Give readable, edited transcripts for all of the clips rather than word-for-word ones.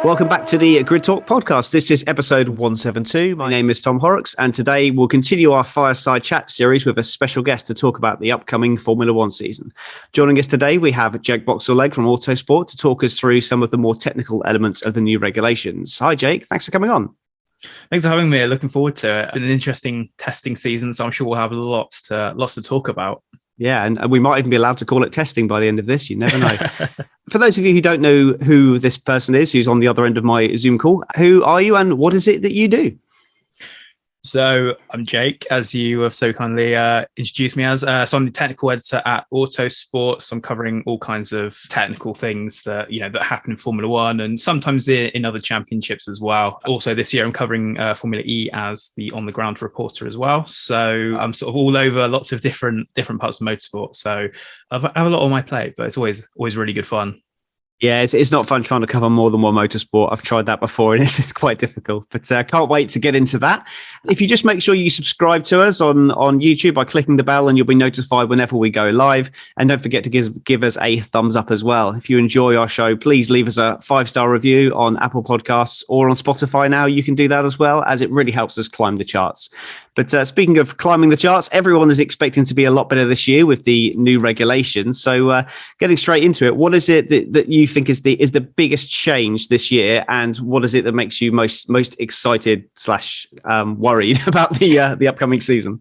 Welcome back to the Grid Talk podcast. This is episode 172. My name is Tom Horrox, and today we'll continue our Fireside Chat series with a special guest to talk about the upcoming Formula One season. Joining us today, we have Jake Boxall-Legge from Autosport to talk us through some of the more technical elements of the new regulations. Hi, Jake. Thanks for coming on. Thanks for having me. Looking forward to it. It's been an interesting testing season, so I'm sure we'll have lots to talk about. Yeah, and we might even be allowed to call it testing by the end of this. You never know. For those of you who don't know who this person is, who's on the other end of my Zoom call, who are you and what is it that you do? So I'm Jake, as you have so kindly introduced me as. So I'm the technical editor at Autosport. So I'm covering all kinds of technical things that happen in Formula One and sometimes in other championships as well. Also this year I'm covering Formula E as the on-the-ground reporter as well. So I'm sort of all over lots of different parts of motorsport. So I have a lot on my plate, but it's always really good fun. Yeah, it's not fun trying to cover more than one motorsport. I've tried that before and it's quite difficult, but I can't wait to get into that. If you just make sure you subscribe to us on YouTube by clicking the bell and you'll be notified whenever we go live. And don't forget to give us a thumbs up as well. If you enjoy our show, please leave us a 5-star review on Apple Podcasts or on Spotify now. You can do that as well, as it really helps us climb the charts. But speaking of climbing the charts, everyone is expecting to be a lot better this year with the new regulations. So getting straight into it, what is it that you think is the biggest change this year, and what is it that makes you most excited / worried about the upcoming season?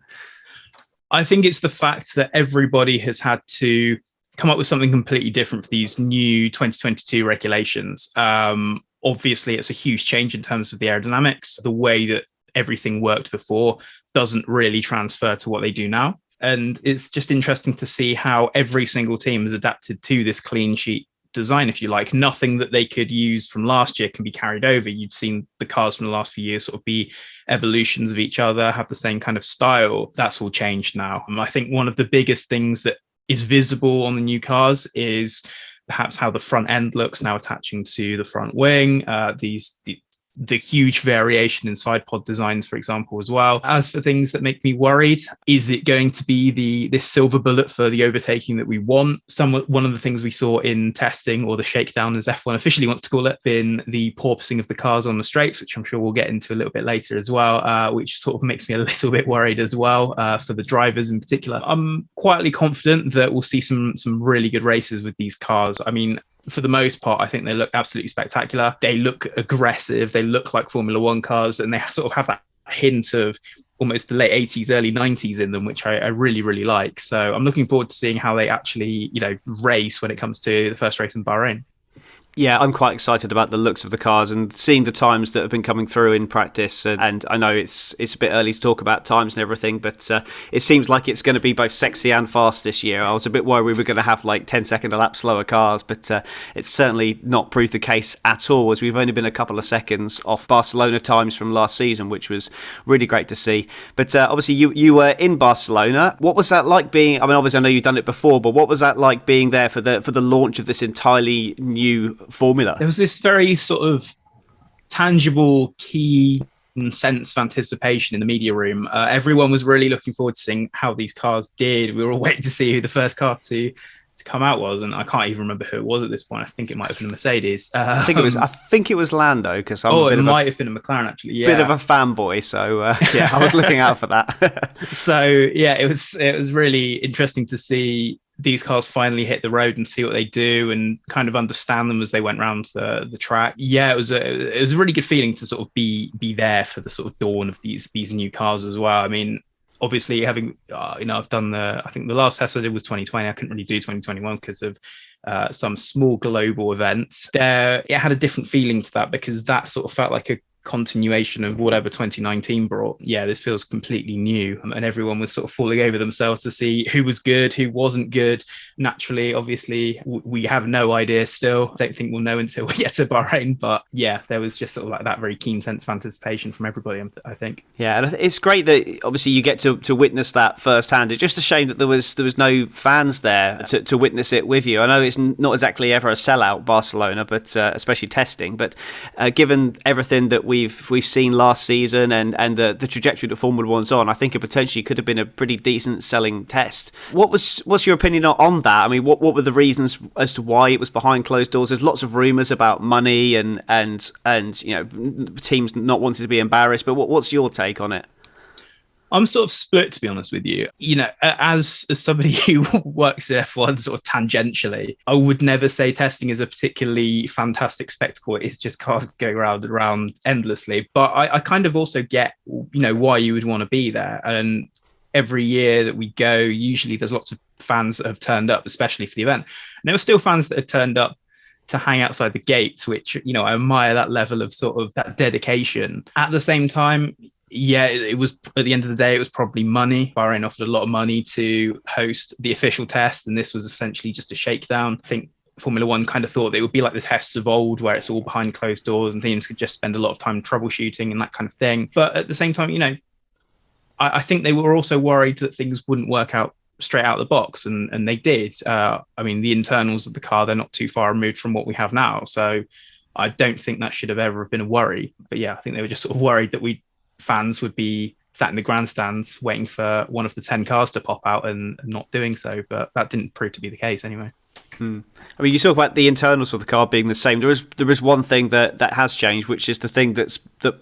I think it's the fact that everybody has had to come up with something completely different for these new 2022 regulations. Obviously, it's a huge change in terms of the aerodynamics. The way that everything worked before doesn't really transfer to what they do now. And it's just interesting to see how every single team has adapted to this clean sheet design, if you like. Nothing that they could use from last year can be carried over. You've seen the cars from the last few years sort of be evolutions of each other, have the same kind of style. That's all changed now. And I think one of the biggest things that is visible on the new cars is perhaps how the front end looks now attaching to the front wing, the huge variation in side pod designs, for example, as well. As for things that make me worried, is it going to be this silver bullet for the overtaking that we want? One of the things we saw in testing, or the shakedown as F1 officially wants to call it, been the porpoising of the cars on the straights, which I'm sure we'll get into a little bit later as well, which sort of makes me a little bit worried as well, for the drivers in particular. I'm quietly confident that we'll see some really good races with these cars. I mean, for the most part, I think they look absolutely spectacular. They look aggressive. They look like Formula One cars, and they sort of have that hint of almost the late 80s, early 90s in them, which I really, really like. So I'm looking forward to seeing how they actually, race when it comes to the first race in Bahrain. Yeah, I'm quite excited about the looks of the cars and seeing the times that have been coming through in practice. And I know it's a bit early to talk about times and everything, but it seems like it's going to be both sexy and fast this year. I was a bit worried we were going to have like 10-second a lap slower cars, but it's certainly not proved the case at all, as we've only been a couple of seconds off Barcelona times from last season, which was really great to see. But obviously you were in Barcelona. What was that like being, I mean, obviously I know you've done it before, but what was that like being there for the launch of this entirely new formula? There was this very sort of tangible key sense of anticipation in the media room. Everyone was really looking forward to seeing how these cars did. We were all waiting to see who the first car to come out was, and I can't even remember who it was at this point. I think it might have been a Mercedes. I think it was Lando, because it might have been a McLaren actually. Yeah, bit of a fanboy. So I was looking out for that. So yeah, it was really interesting to see these cars finally hit the road and see what they do and kind of understand them as they went around the track. Yeah, it was a really good feeling to sort of be there for the sort of dawn of these new cars as well. I mean, obviously having I've done I think the last test I did was 2020. I couldn't really do 2021 because of some small global event. It had a different feeling to that, because that sort of felt like a continuation of whatever 2019 brought. Yeah, this feels completely new, and everyone was sort of falling over themselves to see who was good, who wasn't good. Naturally, obviously, we have no idea still. I don't think we'll know until we get to Bahrain, but yeah, there was just sort of like that very keen sense of anticipation from everybody, I think. Yeah, and it's great that obviously you get to witness that firsthand. It's just a shame that there was no fans there to witness it with you. I know it's not exactly ever a sellout, Barcelona, but especially testing, but given everything that we've seen last season and the trajectory that Formula One's on, I think it potentially could have been a pretty decent selling test. What's your opinion on that? I mean, what were the reasons as to why it was behind closed doors? There's lots of rumours about money and teams not wanting to be embarrassed. But what's your take on it? I'm sort of split, to be honest with you. As somebody who works in F1 sort of tangentially, I would never say testing is a particularly fantastic spectacle. It's just cars going round and round endlessly. But I kind of also get, why you would want to be there. And every year that we go, usually there's lots of fans that have turned up, especially for the event. And there were still fans that had turned up to hang outside the gates, which, I admire that level of sort of that dedication. At the same time, yeah, it was, at the end of the day, it was probably money. Bahrain offered a lot of money to host the official test, and this was essentially just a shakedown. I think Formula One kind of thought it would be like the tests of old, where it's all behind closed doors and teams could just spend a lot of time troubleshooting and that kind of thing. But at the same time, I think they were also worried that things wouldn't work out straight out of the box, and they did. I mean, the internals of the car, they're not too far removed from what we have now. So I don't think that should have ever been a worry. But yeah, I think they were just sort of worried that fans would be sat in the grandstands waiting for one of the 10 cars to pop out and not doing so. But that didn't prove to be the case anyway. I mean, you talk about the internals of the car being the same. There is one thing that has changed, which is the thing that's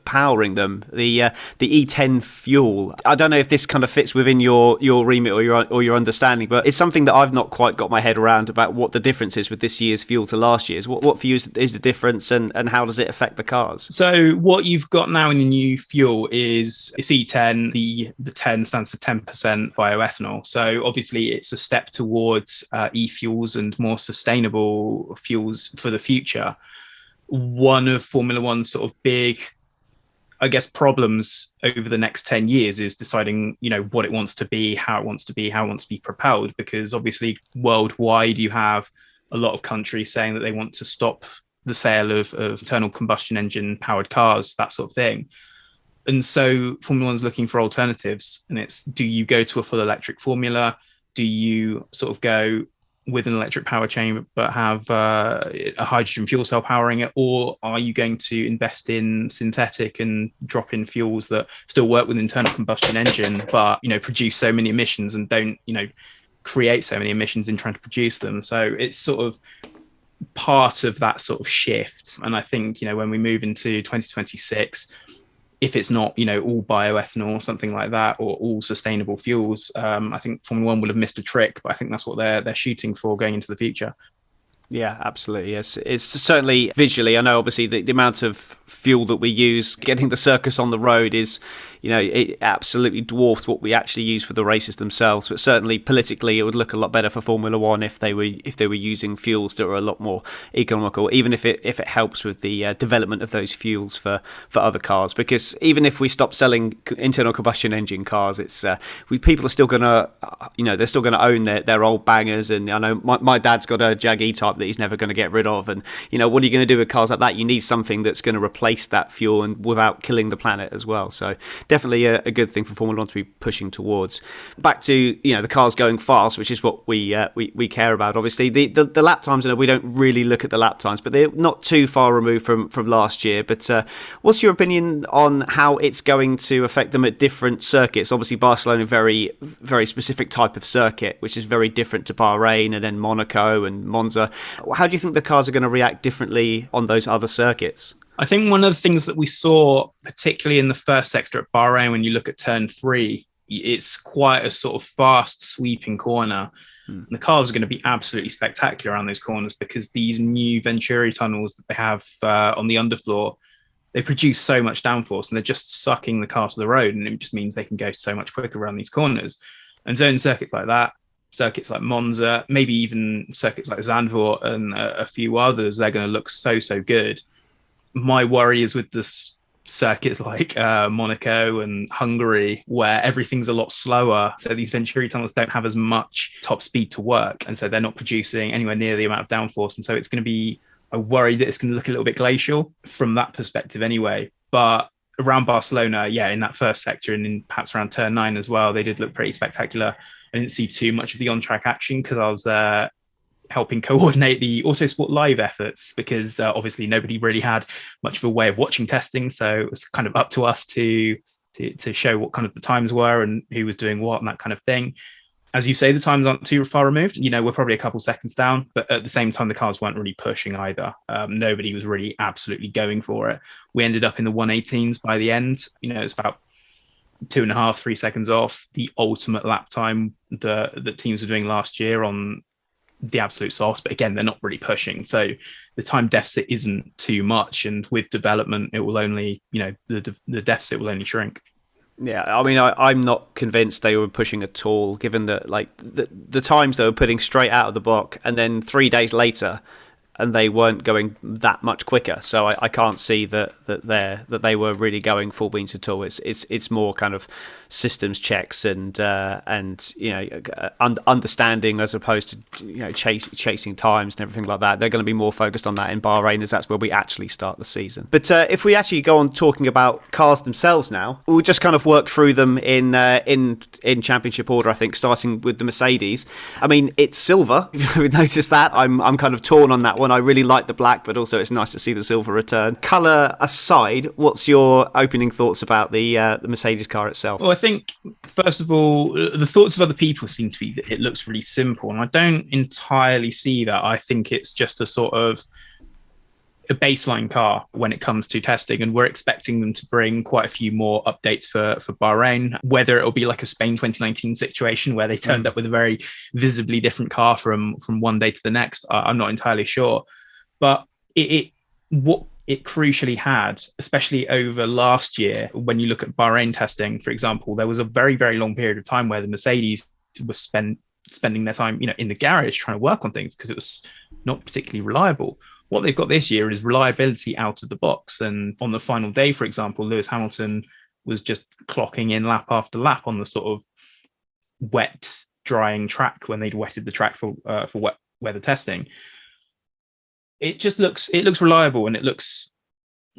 powering them, the E10 fuel. I don't know if this kind of fits within your remit or your understanding, but it's something that I've not quite got my head around about what the difference is with this year's fuel to last year's. What for you is the difference, and how does it affect the cars? So what you've got now in the new fuel is it's E10. The 10 stands for 10% bioethanol. So obviously it's a step towards e-fuels and more sustainable fuels for the future. One of Formula One's sort of big, I guess, problems over the next 10 years is deciding, what it wants to be, how it wants to be, how it wants to be propelled, because obviously worldwide you have a lot of countries saying that they want to stop the sale of internal combustion engine powered cars, that sort of thing. And so Formula One's looking for alternatives, and it's, do you go to a full electric formula? Do you sort of go with an electric power chain but have a hydrogen fuel cell powering it, or are you going to invest in synthetic and drop in fuels that still work with internal combustion engine but produce so many emissions and don't create so many emissions in trying to produce them? So it's sort of part of that sort of shift. And I think when we move into 2026, if it's not, all bioethanol or something like that, or all sustainable fuels, I think Formula One will have missed a trick, but I think that's what they're shooting for going into the future. Yeah, absolutely. Yes, it's certainly visually. I know, obviously, the amount of fuel that we use getting the circus on the road is, it absolutely dwarfs what we actually use for the races themselves. But certainly politically, it would look a lot better for Formula One if they were using fuels that are a lot more economical, even if it helps with the development of those fuels for other cars. Because even if we stop selling internal combustion engine cars, it's people are still gonna, they're still gonna own their old bangers. And I know my dad's got a Jag E-Type that he's never going to get rid of, and what are you going to do with cars like that? You need something that's going to replace that fuel and without killing the planet as well. So definitely a good thing for Formula One to be pushing towards. Back to the cars going fast, which is what we care about. Obviously the lap times, we don't really look at the lap times, but they're not too far removed from last year. But what's your opinion on how it's going to affect them at different circuits? Obviously Barcelona, very very specific type of circuit, which is very different to Bahrain and then Monaco and Monza. How do you think the cars are going to react differently on those other circuits? I think one of the things that we saw, particularly in the first sector at Bahrain, when you look at turn 3, it's quite a sort of fast sweeping corner. And the cars are going to be absolutely spectacular around those corners because these new Venturi tunnels that they have on the underfloor, they produce so much downforce and they're just sucking the car to the road, and it just means they can go so much quicker around these corners. And so in circuits like that, circuits like Monza, maybe even circuits like Zandvoort and a few others, they're going to look so good. My worry is with this circuits like Monaco and Hungary, where everything's a lot slower. So these Venturi tunnels don't have as much top speed to work. And so they're not producing anywhere near the amount of downforce. And so it's going to be, I worry that it's going to look a little bit glacial from that perspective anyway. But around Barcelona, in that first sector and in perhaps around turn 9 as well, they did look pretty spectacular. I didn't see too much of the on-track action because I was helping coordinate the Autosport live efforts, because obviously nobody really had much of a way of watching testing. So it was kind of up to us to show what kind of the times were and who was doing what and that kind of thing. As you say, the times aren't too far removed. We're probably a couple seconds down, but at the same time, the cars weren't really pushing either. Nobody was really absolutely going for it. We ended up in the 118s by the end. It's about 2.5, 3 seconds off the ultimate lap time that teams were doing last year on the absolute sauce. But again, they're not really pushing. So the time deficit isn't too much. And with development, it will only, the deficit will only shrink. Yeah, I mean, I'm not convinced they were pushing at all, given that like the times they were putting straight out of the block, and then 3 days later, and they weren't going that much quicker. So I can't see that they were really going full beans at all. It's more kind of systems checks and understanding as opposed to chasing times and everything like that. They're going to be more focused on that in Bahrain, as that's where we actually start the season. But if we actually go on talking about cars themselves now, we'll just kind of work through them in championship order. I think starting with the Mercedes. I mean, it's silver. We've noticed that. I'm kind of torn on that one. I really like the black, but also it's nice to see the silver return. Colour aside, what's your opening thoughts about the Mercedes car itself? Well, I think, first of all, the thoughts of other people seem to be that it looks really simple, and I don't entirely see that. I think it's just a sort of a baseline car when it comes to testing, and we're expecting them to bring quite a few more updates for Bahrain, whether it'll be like a Spain 2019 situation where they turned up with a very visibly different car from one day to the next. I'm not entirely sure, but what it crucially had, especially over last year, when you look at Bahrain testing, for example, there was a very, very long period of time where the Mercedes was spending their time, in the garage trying to work on things because it was not particularly reliable. What they've got this year is reliability out of the box. And on the final day, for example, Lewis Hamilton was just clocking in lap after lap on the sort of wet, drying track when they'd wetted the track for wet weather testing. It looks reliable and it looks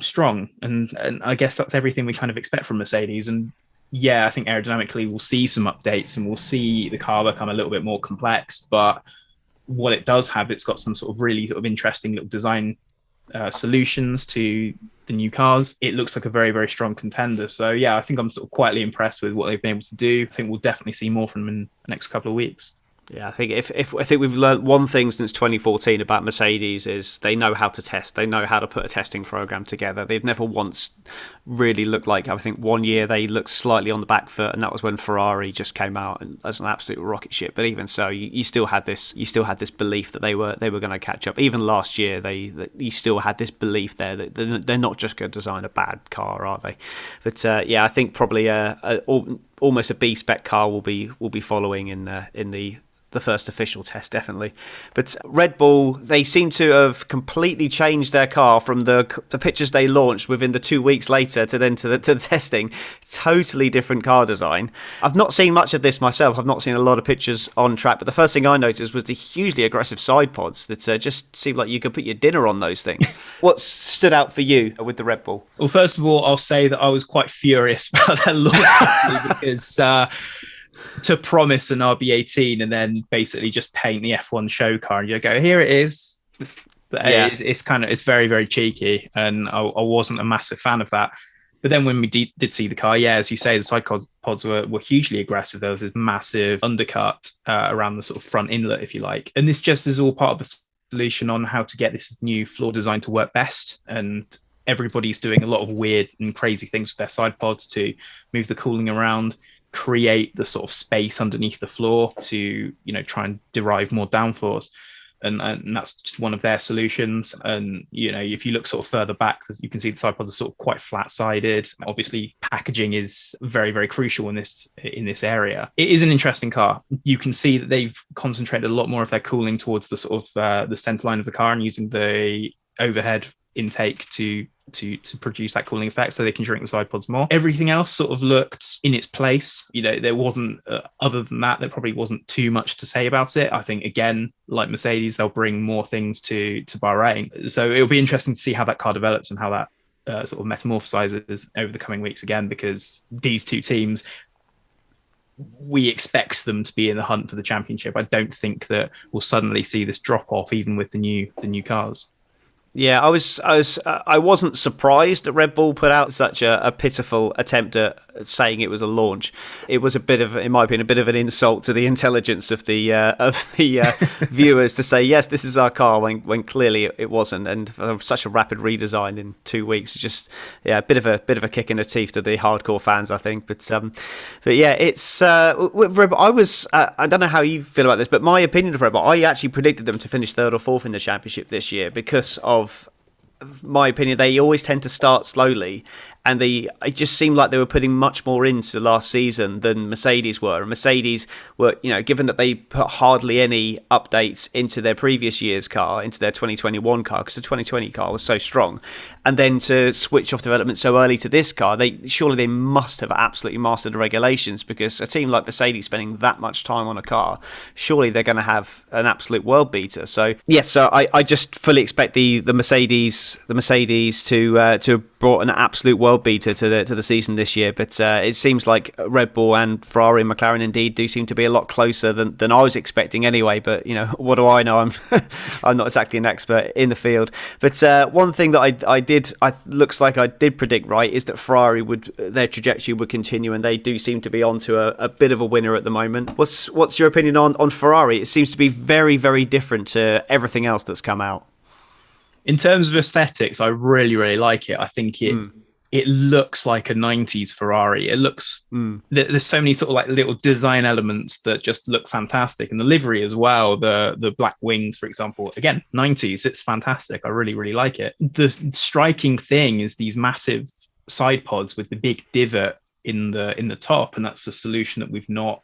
strong. And I guess that's everything we kind of expect from Mercedes. And yeah, I think aerodynamically we'll see some updates and we'll see the car become a little bit more complex. But what it does have, it's got some sort of really sort of interesting little design solutions to the new cars. It looks like a very, very strong contender. So yeah, I think I'm sort of quietly impressed with what they've been able to do. I think we'll definitely see more from them in the next couple of weeks. Yeah, I think if we've learned one thing since 2014 about Mercedes is they know how to test. They know how to put a testing program together. They've never once really looked like, I think one year they looked slightly on the back foot, and that was when Ferrari just came out as an absolute rocket ship. But even so, you still had this belief that they were going to catch up. Even last year, you still had this belief there that they're not just going to design a bad car, are they? But yeah, I think probably almost a B spec car will be following in the first official test, definitely. But Red Bull, they seem to have completely changed their car from the pictures they launched within the 2 weeks later to the testing. Totally different car design. I've not seen much of this myself. I've not seen a lot of pictures on track, but the first thing I noticed was the hugely aggressive side pods that just seemed like you could put your dinner on those things. What stood out for you with the Red Bull? Well, first of all, I'll say that I was quite furious about that launch because to promise an RB18 and then basically just paint the F1 show car and you go, here it is. It's very, very cheeky, and I wasn't a massive fan of that. But then when we did see the car, yeah, as you say, the side pods were hugely aggressive. There was this massive undercut around the sort of front inlet, if you like. And this just is all part of the solution on how to get this new floor design to work best. And everybody's doing a lot of weird and crazy things with their side pods to move the cooling around, create the sort of space underneath the floor to, try and derive more downforce. And that's just one of their solutions. And, if you look sort of further back, you can see the side pods are sort of quite flat-sided. Obviously, packaging is very, very crucial in this area. It is an interesting car. You can see that they've concentrated a lot more of their cooling towards the sort of the center line of the car and using the overhead intake to produce that cooling effect so they can shrink the side pods more. Everything else sort of looked in its place. There wasn't, other than that, there probably wasn't too much to say about it. I think, again, like Mercedes, they'll bring more things to Bahrain. So it'll be interesting to see how that car develops and how that sort of metamorphosizes over the coming weeks again, because these two teams, we expect them to be in the hunt for the championship. I don't think that we'll suddenly see this drop off even with the new cars. Yeah, I wasn't surprised that Red Bull put out such a pitiful attempt at saying it was a launch. It was in my opinion, a bit of an insult to the intelligence of the viewers to say yes, this is our car when clearly it wasn't, and such a rapid redesign in 2 weeks. Just a bit of a kick in the teeth to the hardcore fans, I think. But yeah, it's Red Bull, I don't know how you feel about this, but my opinion of Red Bull, I actually predicted them to finish third or fourth in the championship this year because of my opinion, they always tend to start slowly, and it just seemed like they were putting much more into last season than Mercedes were. And Mercedes were, given that they put hardly any updates into their previous year's car, into their 2021 car, because the 2020 car was so strong, and then to switch off development so early to this car, surely they must have absolutely mastered the regulations, because a team like Mercedes spending that much time on a car, surely they're going to have an absolute world beater. So yes, so I just fully expect the Mercedes to have brought an absolute world beater to the season this year. But it seems like Red Bull and Ferrari and McLaren indeed do seem to be a lot closer than I was expecting anyway. But what do I know? I'm not exactly an expert in the field. But one thing that looks like I did predict right is that Ferrari their trajectory would continue, and they do seem to be onto a bit of a winner at the moment. What's your opinion on Ferrari? It seems to be very, very different to everything else that's come out. In terms of aesthetics, I really, really like it. I think it looks like a 90s Ferrari. It looks, there's so many sort of like little design elements that just look fantastic. And the livery as well, the black wings, for example, again, 90s, it's fantastic. I really, really like it. The striking thing is these massive side pods with the big divot in the top. And that's a solution that we've not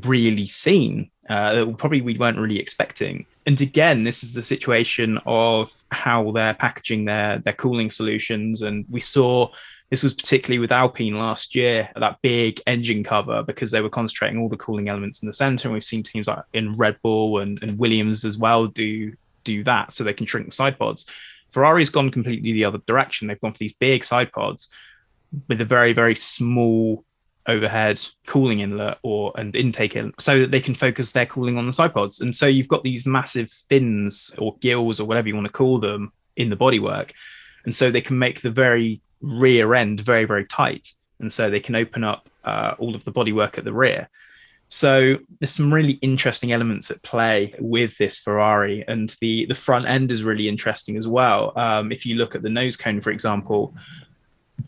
really seen. Probably we weren't really expecting. And again, this is a situation of how they're packaging their cooling solutions. And we saw this was particularly with Alpine last year, that big engine cover, because they were concentrating all the cooling elements in the center. And we've seen teams like in Red Bull and Williams as well do that, so they can shrink the side pods. Ferrari's gone completely the other direction. They've gone for these big side pods with a very, very small overhead cooling inlet and intake inlet, so that they can focus their cooling on the side pods. And so you've got these massive fins or gills or whatever you want to call them in the bodywork, and so they can make the very rear end very, very tight, and so they can open up all of the bodywork at the rear. So there's some really interesting elements at play with this Ferrari, and the front end is really interesting as well. If you look at the nose cone, for example,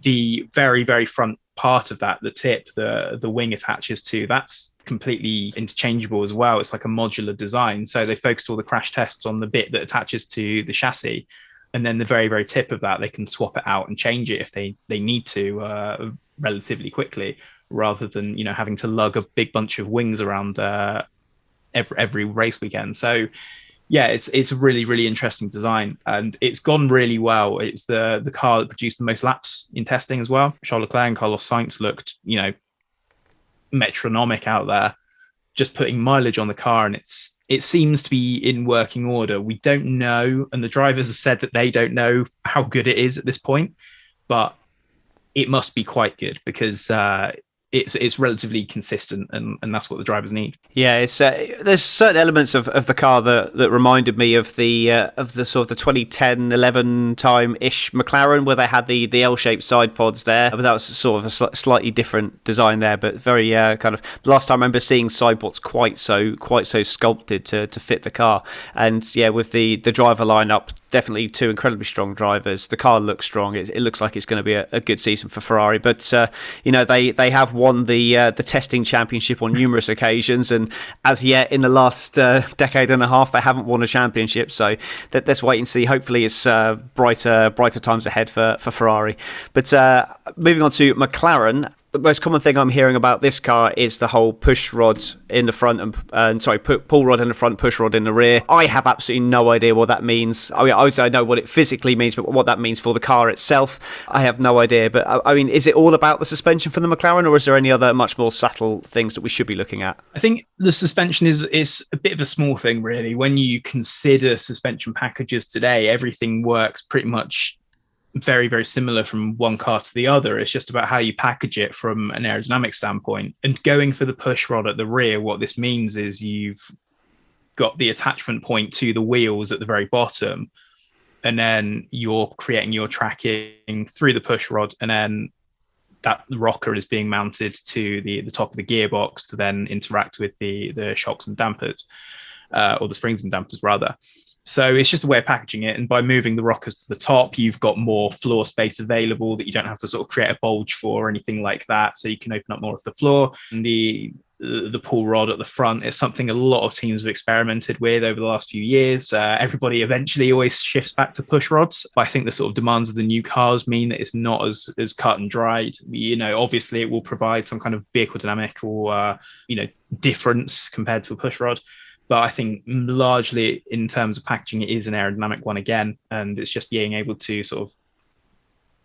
the very, very front part of that, the tip, the wing attaches to, that's completely interchangeable as well. It's like a modular design. So they focused all the crash tests on the bit that attaches to the chassis, and then the very, very tip of that, they can swap it out and change it if they need to relatively quickly, rather than having to lug a big bunch of wings around every race weekend. So yeah, it's a really, really interesting design, and it's gone really well. It's the car that produced the most laps in testing as well. Charles Leclerc and Carlos Sainz looked, metronomic out there, just putting mileage on the car, and it seems to be in working order. We don't know, and the drivers have said that they don't know how good it is at this point, but it must be quite good, because it's relatively consistent, and that's what the drivers need. Yeah, it's there's certain elements of the car that reminded me of the sort of the 2010-11 time-ish McLaren, where they had the L-shaped side pods there, but that was sort of a slightly different design there, but very kind of, the last time I remember seeing side pods quite so sculpted to fit the car. And yeah, with the driver lineup, definitely two incredibly strong drivers. The car looks strong. It looks like it's going to be a good season for Ferrari. But they have won the testing championship on numerous occasions, and as yet in the last decade and a half, they haven't won a championship. So let's wait and see. Hopefully, it's brighter times ahead for Ferrari. But moving on to McLaren. The most common thing I'm hearing about this car is the whole push rod in the front pull rod in the front, push rod in the rear. I have absolutely no idea what that means. I mean, obviously I know what it physically means, but what that means for the car itself, I have no idea. But I mean, is it all about the suspension for the McLaren, or is there any other much more subtle things that we should be looking at? I think the suspension is a bit of a small thing, really. When you consider suspension packages today, everything works pretty much very, very similar from one car to the other. It's just about how you package it from an aerodynamic standpoint. And going for the push rod at the rear, what this means is you've got the attachment point to the wheels at the very bottom, and then you're creating your tracking through the push rod, and then that rocker is being mounted to the top of the gearbox to then interact with the shocks and dampers, or the springs and dampers rather. So it's just a way of packaging it. And by moving the rockers to the top, you've got more floor space available that you don't have to sort of create a bulge for or anything like that. So you can open up more of the floor. And the pull rod at the front is something a lot of teams have experimented with over the last few years. Everybody eventually always shifts back to push rods. But I think the sort of demands of the new cars mean that it's not as cut and dried. Obviously it will provide some kind of vehicle dynamic or, difference compared to a push rod. But I think largely in terms of packaging, it is an aerodynamic one again. And it's just being able to sort of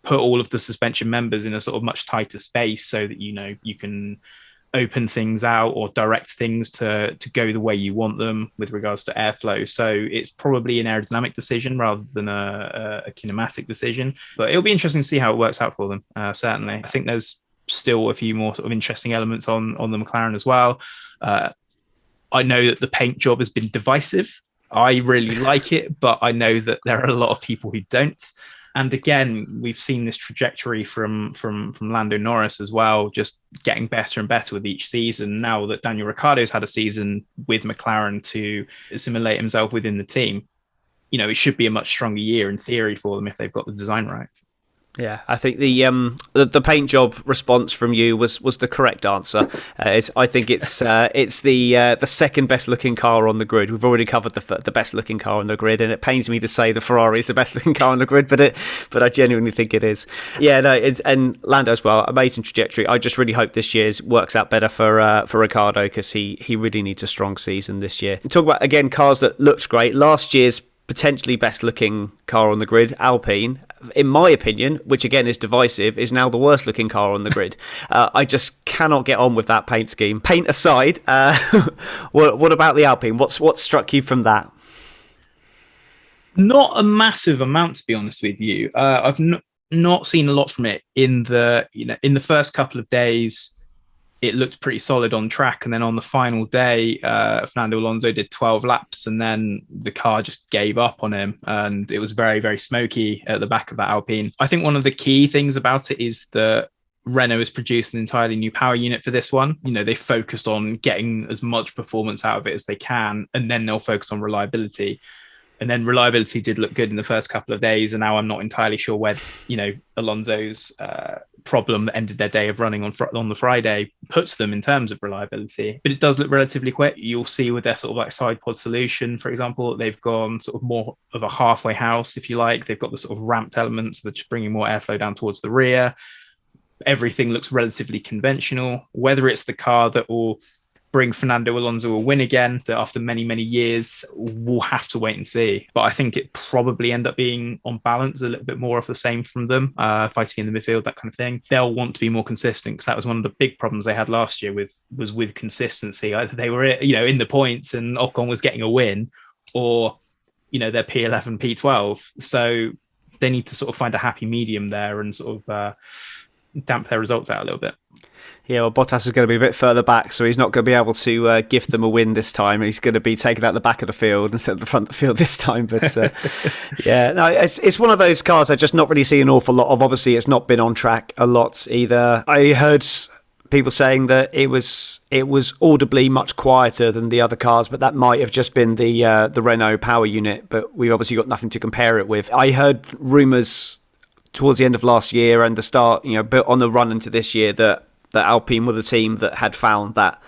put all of the suspension members in a sort of much tighter space so that, you can open things out or direct things to go the way you want them with regards to airflow. So it's probably an aerodynamic decision rather than a kinematic decision. But it'll be interesting to see how it works out for them, certainly. I think there's still a few more sort of interesting elements on the McLaren as well. I know that the paint job has been divisive. I really like it, but I know that there are a lot of people who don't. And again, we've seen this trajectory from Lando Norris as well, just getting better and better with each season. Now that Daniel Ricciardo's had a season with McLaren to assimilate himself within the team, it should be a much stronger year in theory for them if they've got the design right. Yeah, I think the paint job response from you was the correct answer. I think it's the second best looking car on the grid. We've already covered the best looking car on the grid, and it pains me to say the Ferrari is the best looking car on the grid, but I genuinely think it is. Yeah, no, and Lando as well, amazing trajectory. I just really hope this year's works out better for Ricciardo, because he really needs a strong season this year. And talk about again cars that looked great last year's. Potentially best looking car on the grid, Alpine, in my opinion, which again is divisive, is now the worst looking car on the grid. I just cannot get on with that paint scheme. Paint aside, what about the Alpine? What struck you from that? Not a massive amount, to be honest with you. I've not seen a lot from it in the first couple of days. It looked pretty solid on track, and then on the final day, Fernando Alonso did 12 laps, and then the car just gave up on him, and it was very, very smoky at the back of that Alpine. I think one of the key things about it is that Renault has produced an entirely new power unit for this one. They focused on getting as much performance out of it as they can, and then they'll focus on reliability. And then reliability did look good in the first couple of days, and now I'm not entirely sure where Alonso's problem that ended their day of running on the Friday puts them in terms of reliability. But it does look relatively quick. You'll see with their sort of like side pod solution, for example, they've gone sort of more of a halfway house, if you like. They've got the sort of ramped elements that's bringing more airflow down towards the rear. Everything looks relatively conventional. Whether it's the car that will bring Fernando Alonso a win again after many, many years, we'll have to wait and see. But I think it probably end up being on balance a little bit more of the same from them, fighting in the midfield, that kind of thing. They'll want to be more consistent, because that was one of the big problems they had last year with consistency. Either they were in the points and Ocon was getting a win, or they're P11, P12. So they need to sort of find a happy medium there and sort of damp their results out a little bit. Yeah, well, Bottas is going to be a bit further back, so he's not going to be able to gift them a win this time. He's going to be taken out the back of the field instead of the front of the field this time. But yeah, no, it's one of those cars I just not really see an awful lot of. Obviously, it's not been on track a lot either. I heard people saying that it was audibly much quieter than the other cars, but that might have just been the Renault power unit. But we've obviously got nothing to compare it with. I heard rumours towards the end of last year and the start, but on the run into this year, that Alpine were the team that had found that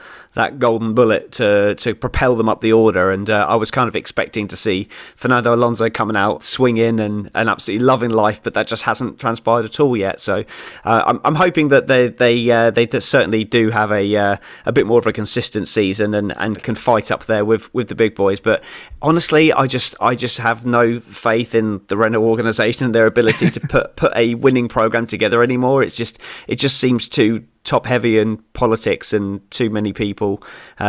golden bullet to propel them up the order, and I was kind of expecting to see Fernando Alonso coming out swinging and absolutely loving life, but that just hasn't transpired at all yet. So I'm hoping that they certainly do have a bit more of a consistent season and can fight up there with the big boys. But honestly, I just have no faith in the Renault organisation and their ability to put a winning program together anymore. It just seems too top heavy in politics and too many people,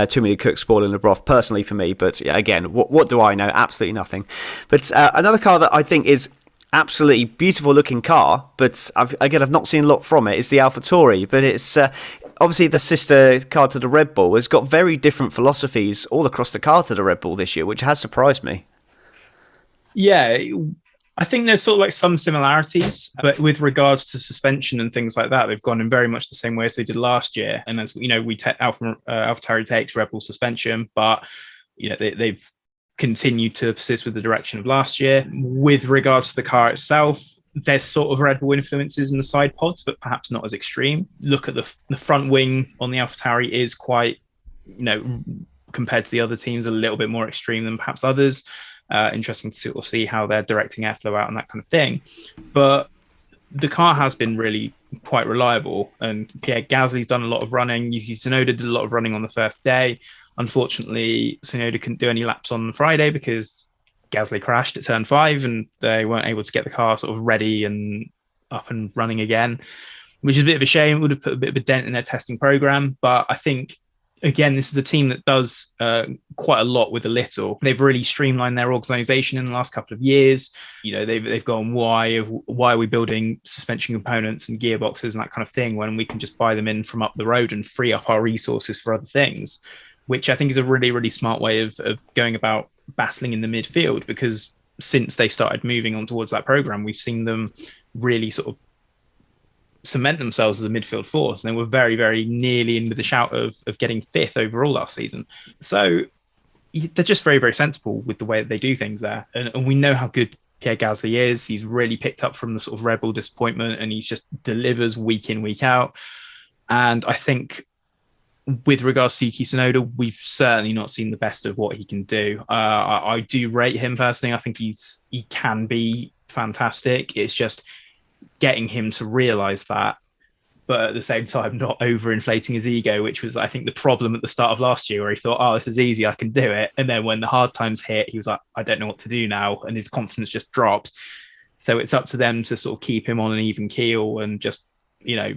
too many cooks spoiling the broth, personally for me. But yeah, again, what do I know? Absolutely nothing. But another car that I think is absolutely beautiful looking car, but I've not seen a lot from it. It's the AlphaTauri, but it's obviously the sister car to the Red Bull has got very different philosophies all across the car to the Red Bull this year, which has surprised me. Yeah, I think there's sort of like some similarities, but with regards to suspension and things like that, they've gone in very much the same way as they did last year. And as you know, AlphaTauri takes Red Bull suspension, but you know they've continued to persist with the direction of last year. With regards to the car itself, there's sort of Red Bull influences in the side pods, but perhaps not as extreme. Look at the front wing on the AlphaTauri is quite, you know, compared to the other teams, a little bit more extreme than perhaps others. Interesting to see how they're directing airflow out and that kind of thing. But the car has been really quite reliable. And Pierre Gasly's done a lot of running. Yuki Tsunoda did a lot of running on the first day. Unfortunately, Tsunoda couldn't do any laps on Friday because Gasly crashed at turn 5 and they weren't able to get the car sort of ready and up and running again, which is a bit of a shame. It would have put a bit of a dent in their testing program. But I think, again, this is a team that does quite a lot with a little. They've really streamlined their organization in the last couple of years. You know, they've gone, why are we building suspension components and gearboxes and that kind of thing when we can just buy them in from up the road and free up our resources for other things, which I think is a really, really smart way of going about battling in the midfield, because since they started moving on towards that program, we've seen them really sort of cement themselves as a midfield force. And they were very, very nearly in with the shout of getting 5th overall last season. So they're just very, very sensible with the way that they do things there. And we know how good Pierre Gasly is. He's really picked up from the sort of Red Bull disappointment, and he just delivers week in, week out. And I think with regards to Yuki Tsunoda, we've certainly not seen the best of what he can do. I do rate him personally. I think he can be fantastic. It's just getting him to realize that, but at the same time not overinflating his ego, which was, I think, the problem at the start of last year, where he thought, oh, this is easy, I can do it. And then when the hard times hit, he was like, I don't know what to do now. And his confidence just dropped. So it's up to them to sort of keep him on an even keel and just, you know,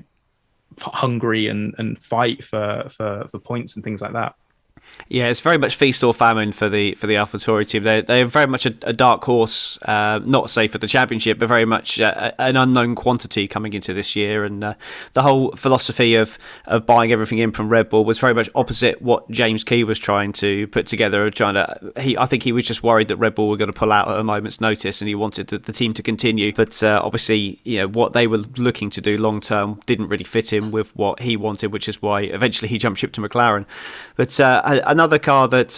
hungry and fight for points and things like that. Yeah, it's very much feast or famine for the AlphaTauri team. They're very much a dark horse, not say for the championship, but very much an unknown quantity coming into this year. And the whole philosophy of buying everything in from Red Bull was very much opposite what James Key was trying to put together. I think he was just worried that Red Bull were going to pull out at a moment's notice, and he wanted the team to continue. But obviously, you know, what they were looking to do long term didn't really fit in with what he wanted, which is why eventually he jumped ship to McLaren. But another car that,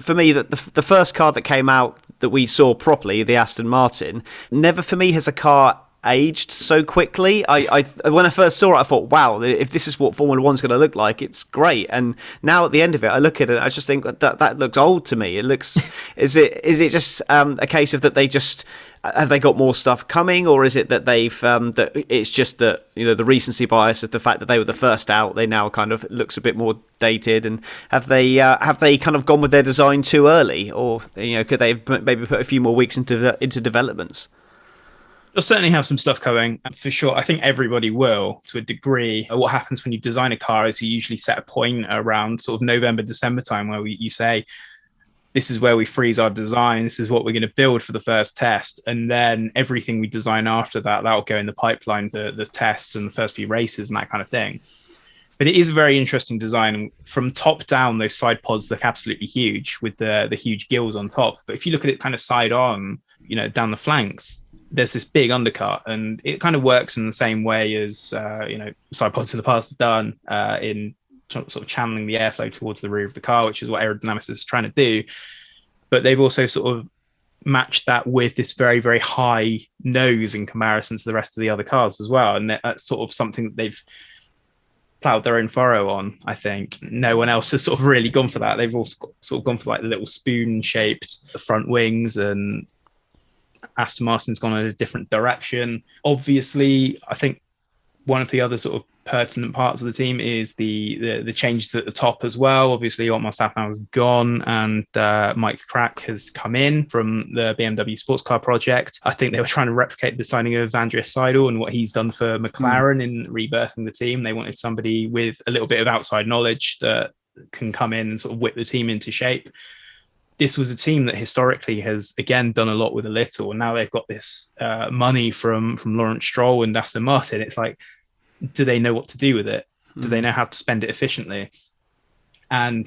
for me, that the first car that came out that we saw properly, the Aston Martin, never for me has a car aged so quickly. When I first saw it, I thought, wow, if this is what Formula One's going to look like, it's great. And now at the end of it, I look at it, I just think that looks old to me. It looks, is it just a case of that they just, have they got more stuff coming, or is it that they've that it's just that, you know, the recency bias of the fact that they were the first out, they now kind of looks a bit more dated? And have they kind of gone with their design too early, or, you know, could they have maybe put a few more weeks into developments? They'll certainly have some stuff coming for sure. I think everybody will, to a degree. What happens when you design a car is you usually set a point around sort of November, December time where you say, this is where we freeze our design. This is what we're going to build for the first test. And then everything we design after that, that'll go in the pipeline, the tests and the first few races and that kind of thing. But it is a very interesting design. From top down, those side pods look absolutely huge with the huge gills on top. But if you look at it kind of side on, you know, down the flanks, there's this big undercut, and it kind of works in the same way as, you know, side pods in the past have done in sort of channeling the airflow towards the rear of the car, which is what aerodynamics is trying to do. But they've also sort of matched that with this very, very high nose in comparison to the rest of the other cars as well. And that's sort of something that they've ploughed their own furrow on, I think. No one else has sort of really gone for that. They've also sort of gone for like the little spoon-shaped front wings, and Aston Martin's gone in a different direction. Obviously, I think one of the other sort of pertinent parts of the team is the changes at the top as well. Obviously, Otmar Safnauer has gone, and Mike Crack has come in from the BMW sports car project. I think they were trying to replicate the signing of Andreas Seidel and what he's done for McLaren in rebirthing the team. They wanted somebody with a little bit of outside knowledge that can come in and sort of whip the team into shape. this was a team that historically has, again, done a lot with a little. And now they've got this money from Lawrence Stroll and Aston Martin. It's like, do they know what to do with it? Do they know how to spend it efficiently? And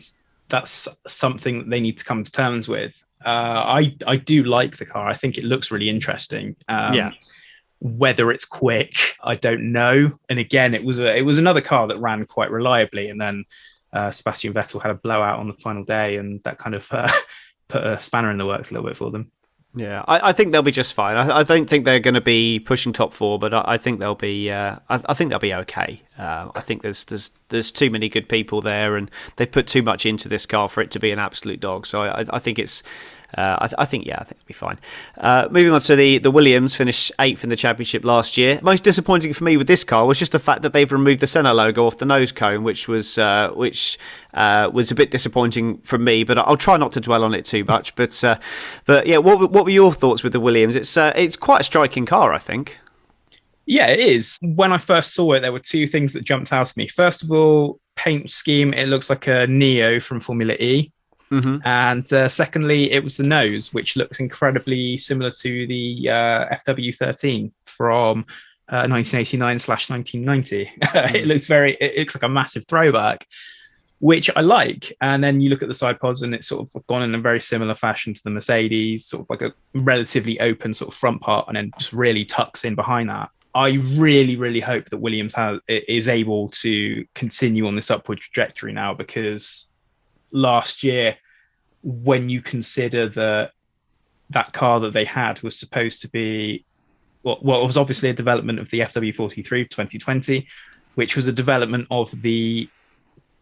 that's something that they need to come to terms with. I do like the car. I think it looks really interesting. Whether it's quick, I don't know. And again, it was another car that ran quite reliably, and then Sebastian Vettel had a blowout on the final day, and that kind of put a spanner in the works a little bit for them. Yeah, I think they'll be just fine. I don't think they're going to be pushing top four, but I think they'll be. I think they'll be okay. I think there's too many good people there, and they've put too much into this car for it to be an absolute dog. So I think it's. I think it'll be fine. Moving on to the Williams, finished 8th in the championship last year. Most disappointing for me with this car was just the fact that they've removed the Senna logo off the nose cone, which was a bit disappointing from me. But I'll try not to dwell on it too much. But yeah, what were your thoughts with the Williams? It's quite a striking car, I think. Yeah, it is. When I first saw it, there were two things that jumped out at me. First of all, paint scheme. It looks like a Neo from Formula E. Mm-hmm. And secondly, it was the nose, which looks incredibly similar to the FW13 from 1989/1990. It looks like a massive throwback, which I like. And then you look at the side pods, and it's sort of gone in a very similar fashion to the Mercedes, sort of like a relatively open sort of front part, and then just really tucks in behind that. I really, really hope that Williams is able to continue on this upward trajectory now, because last year, when you consider that car that they had was supposed to be, well, it was obviously a development of the FW43 of 2020, which was a development of the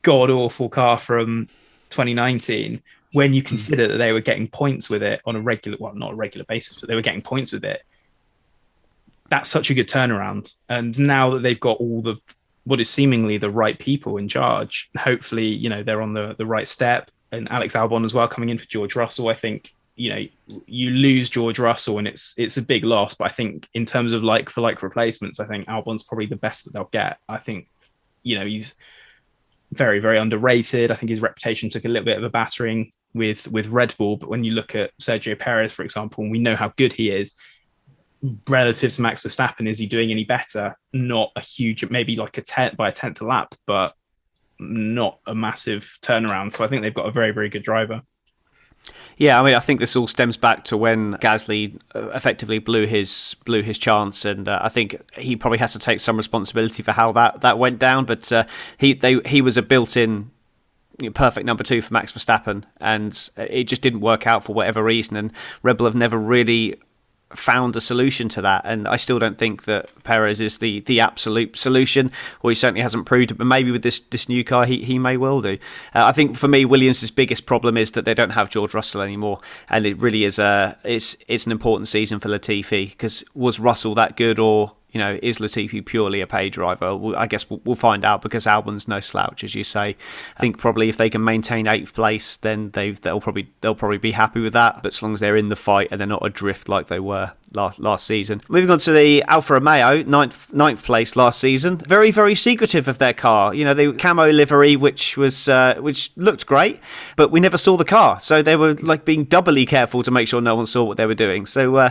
god-awful car from 2019. When you consider that they were getting points with it on a regular, well, not a regular basis, but they were getting points with it, that's such a good turnaround. And now that they've got all the what is seemingly the right people in charge, hopefully, they're on the right step. And Alex Albon as well coming in for George Russell. I think, you lose George Russell and it's a big loss. But I think in terms of like for like replacements, I think Albon's probably the best that they'll get. I think, he's very, very underrated. I think his reputation took a little bit of a battering with Red Bull. But when you look at Sergio Perez, for example, and we know how good he is, relative to Max Verstappen, is he doing any better? Not a huge, maybe like by a tenth a lap, but not a massive turnaround. So I think they've got a very, very good driver. Yeah, I mean, I think this all stems back to when Gasly effectively blew his chance, and I think he probably has to take some responsibility for how that went down. But he was a built-in perfect number 2 for Max Verstappen, and it just didn't work out for whatever reason. And Red Bull have never really found a solution to that, and I still don't think that Perez is the absolute solution, or he certainly hasn't proved it, but maybe with this new car he may well do. I think for me, Williams' biggest problem is that they don't have George Russell anymore, and it really is it's an important season for Latifi, because was Russell that good, or is Latifi purely a pay driver? I guess we'll find out, because Albon's no slouch, as you say. I think probably if they can maintain 8th place, then they'll probably be happy with that. But as long as they're in the fight and they're not adrift like they were last season. Moving on to the Alfa Romeo, ninth place last season. Very, very secretive of their car. The camo livery, which looked great, but we never saw the car. So they were like being doubly careful to make sure no one saw what they were doing. So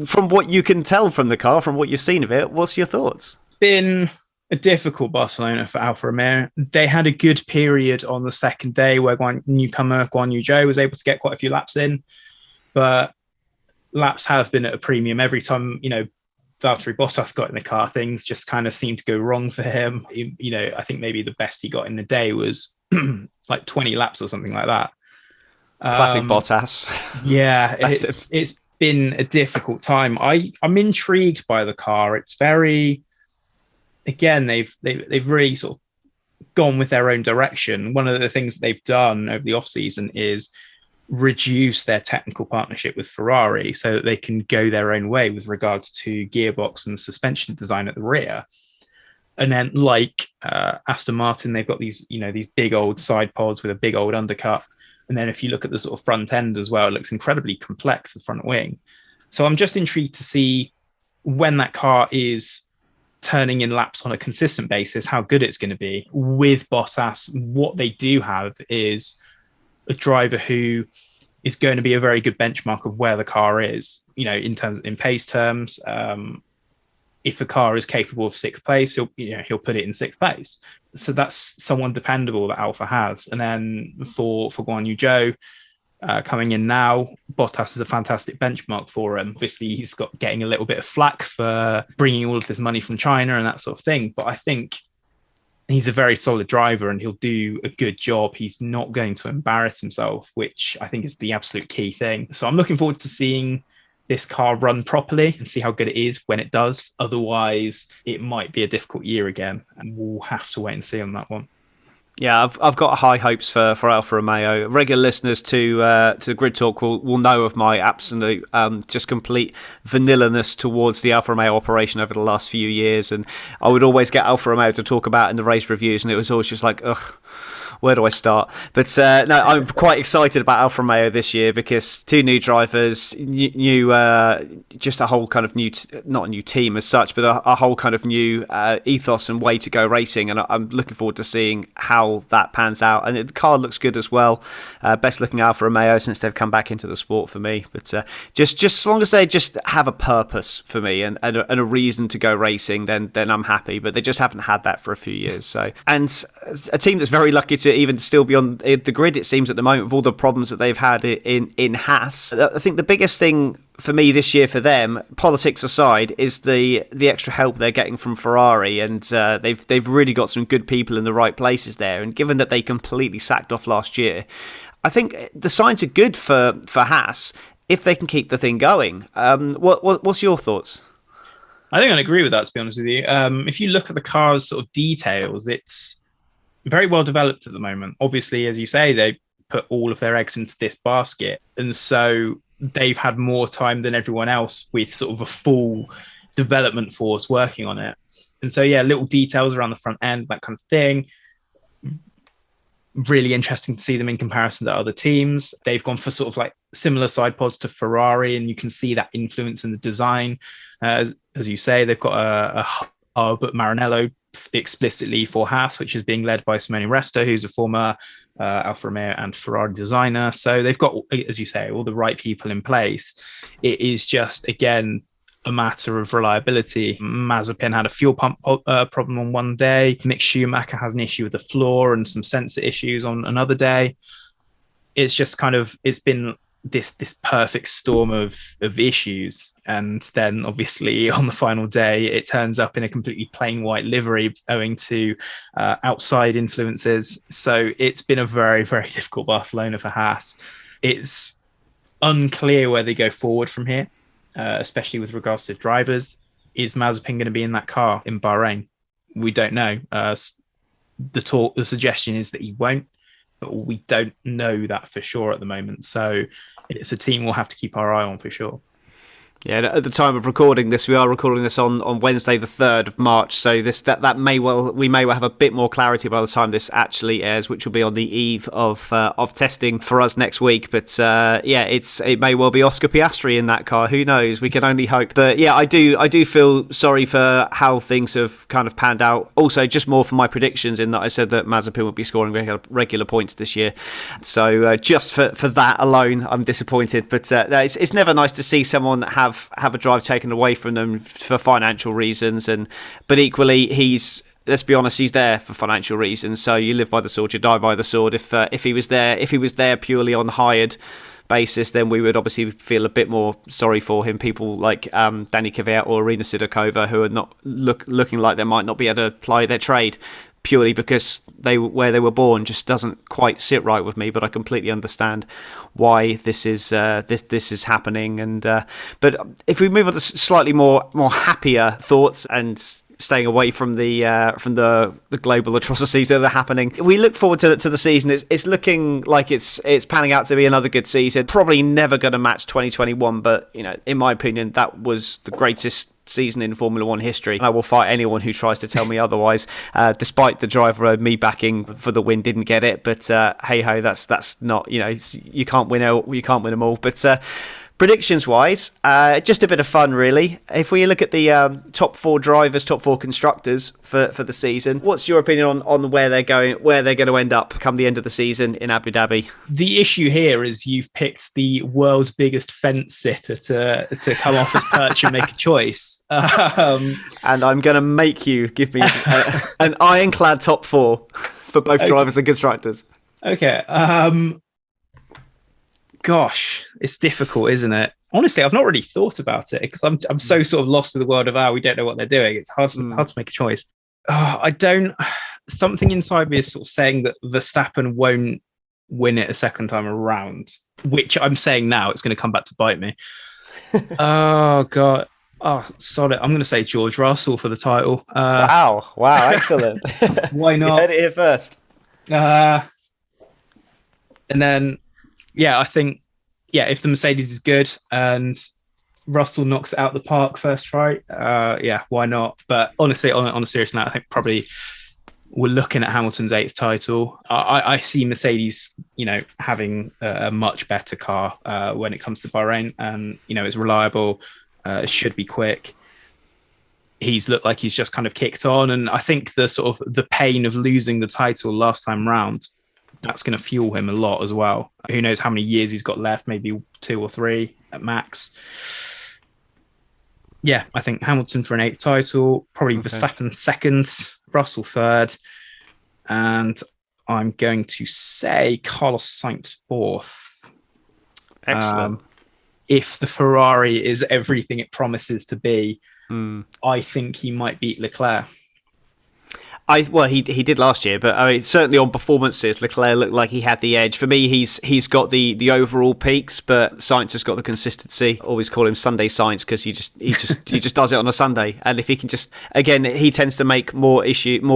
from what you can tell from the car, from what you've seen of it, what's your thoughts? It's been a difficult Barcelona for Alfa Romeo. They had a good period on the second day where newcomer Guan Yu Zhou was able to get quite a few laps in, but laps have been at a premium. Every time, Valtteri Bottas got in the car, things just kind of seemed to go wrong for him. I think maybe the best he got in the day was like 20 laps or something like that. Classic Bottas. Yeah, it's been a difficult time. I'm intrigued by the car. It's very, again, they've really sort of gone with their own direction. One of the things that they've done over the off season is reduce their technical partnership with Ferrari so that they can go their own way with regards to gearbox and suspension design at the rear. And then, like Aston Martin, they've got these big old side pods with a big old undercut. And then if you look at the sort of front end as well, it looks incredibly complex, the front wing. So I'm just intrigued to see when that car is turning in laps on a consistent basis, how good it's going to be. With Bottas, what they do have is a driver who is going to be a very good benchmark of where the car is, in pace terms. If a car is capable of sixth place, he'll put it in sixth place. So that's someone dependable that Alfa has. And then for Guan Yu Zhou, coming in now, Bottas is a fantastic benchmark for him. Obviously, he's getting a little bit of flack for bringing all of this money from China and that sort of thing. But I think he's a very solid driver and he'll do a good job. He's not going to embarrass himself, which I think is the absolute key thing. So I'm looking forward to seeing this car run properly and see how good it is when it does. Otherwise, it might be a difficult year again, and we'll have to wait and see on that one. Yeah, I've got high hopes for Alfa Romeo. Regular listeners to Grid Talk will know of my absolute just complete vanilla-ness towards the Alfa Romeo operation over the last few years, and I would always get Alfa Romeo to talk about in the race reviews, and it was always just like, ugh, where do I start? But no, I'm quite excited about Alfa Romeo this year because two new drivers, new just a whole kind of new, not a new team as such, but a whole kind of new ethos and way to go racing. And I'm looking forward to seeing how that pans out. And the car looks good as well. Best looking Alfa Romeo since they've come back into the sport for me. But just as long as they just have a purpose for me and a reason to go racing, then I'm happy. But they just haven't had that for a few years. So, and a team that's very lucky to even still be on the grid, it seems, at the moment, with all the problems that they've had in Haas. I think the biggest thing for me this year for them, politics aside, is the extra help they're getting from Ferrari, and they've really got some good people in the right places there. And given that they completely sacked off last year, I think the signs are good for Haas if they can keep the thing going. What's your thoughts? I think I'd agree with that, to be honest with you. If you look at the car's sort of details, it's very well developed at the moment. Obviously, as you say, they put all of their eggs into this basket, and so they've had more time than everyone else with sort of a full development force working on it. And so, yeah, little details around the front end, that kind of thing. Really interesting to see them in comparison to other teams. They've gone for sort of like similar side pods to Ferrari, and you can see that influence in the design. As you say, they've got a hub at Maranello explicitly for Haas, which is being led by Simone Resta, who's a former Alfa Romeo and Ferrari designer. So they've got, as you say, all the right people in place. It is just, again, a matter of reliability. Mazepin had a fuel pump problem on one day. Mick Schumacher has an issue with the floor and some sensor issues on another day. It's just kind of, it's been this perfect storm of issues, and then obviously on the final day it turns up in a completely plain white livery owing to outside influences. So it's been a very, very difficult Barcelona for Haas. It's unclear where they go forward from here, especially with regards to drivers. Is Mazepin going to be in that car in Bahrain? We don't know. The suggestion is that he won't, but we don't know that for sure at the moment. So it's a team we'll have to keep our eye on for sure. Yeah, at the time of recording this, we are recording this on Wednesday, the 3rd of March. So that may well have a bit more clarity by the time this actually airs, which will be on the eve of testing for us next week. But it may well be Oscar Piastri in that car. Who knows? We can only hope. But yeah, I do feel sorry for how things have kind of panned out. Also, just more for my predictions in that I said that Mazepin would be scoring regular points this year. So just for that alone, I'm disappointed. But it's never nice to see someone have a drive taken away from them for financial reasons, but equally let's be honest, he's there for financial reasons. So you live by the sword, you die by the sword. If he was there purely on hired basis, then we would obviously feel a bit more sorry for him. People like Danny Kvyat or Irina Sidorkova, who are not looking like they might not be able to ply their trade purely because where they were born just doesn't quite sit right with me. But I completely understand why this is happening. And but if we move on to slightly more happier thoughts and staying away from the global atrocities that are happening, we look forward to the season. It's looking like it's panning out to be another good season. Probably never going to match 2021, but in my opinion, that was the greatest season in Formula One history. I will fight anyone who tries to tell me otherwise. Despite the driver me backing for the win didn't get it, but hey ho, that's not you can't win them all. But Predictions wise, just a bit of fun, really. If we look at the top 4 drivers, top 4 constructors for the season, what's your opinion on where they're going to end up come the end of the season in Abu Dhabi? The issue here is you've picked the world's biggest fence sitter to come off his perch and make a choice. And I'm going to make you give me an ironclad top 4 for both drivers and constructors. Okay. Gosh, it's difficult, isn't it? Honestly, I've not really thought about it because I'm so sort of lost to the world of we don't know what they're doing. It's hard to make a choice. I don't. Something inside me is sort of saying that Verstappen won't win it a second time around, which I'm saying now it's going to come back to bite me. Oh God. Oh, solid. I'm going to say George Russell for the title. Wow, excellent. Why not? You heard it here first. And then, I think, if the Mercedes is good and Russell knocks it out the park first try, why not? But honestly, on a serious note, I think probably we're looking at Hamilton's 8th title. I see Mercedes, having a much better car when it comes to Bahrain, and it's reliable. It should be quick. He's looked like he's just kind of kicked on, and I think the pain of losing the title last time round, that's going to fuel him a lot as well. Who knows how many years he's got left? Maybe 2 or 3 at max. Yeah, I think Hamilton for an 8th title, probably Verstappen 2nd, Russell 3rd, and I'm going to say Carlos Sainz 4th. Excellent. If the Ferrari is everything it promises to be, I think he might beat Leclerc. He did last year, but certainly on performances, Leclerc looked like he had the edge. For me, he's got the overall peaks, but Sainz has got the consistency. Always call him Sunday Sainz because he just does it on a Sunday. And if he can he tends to make more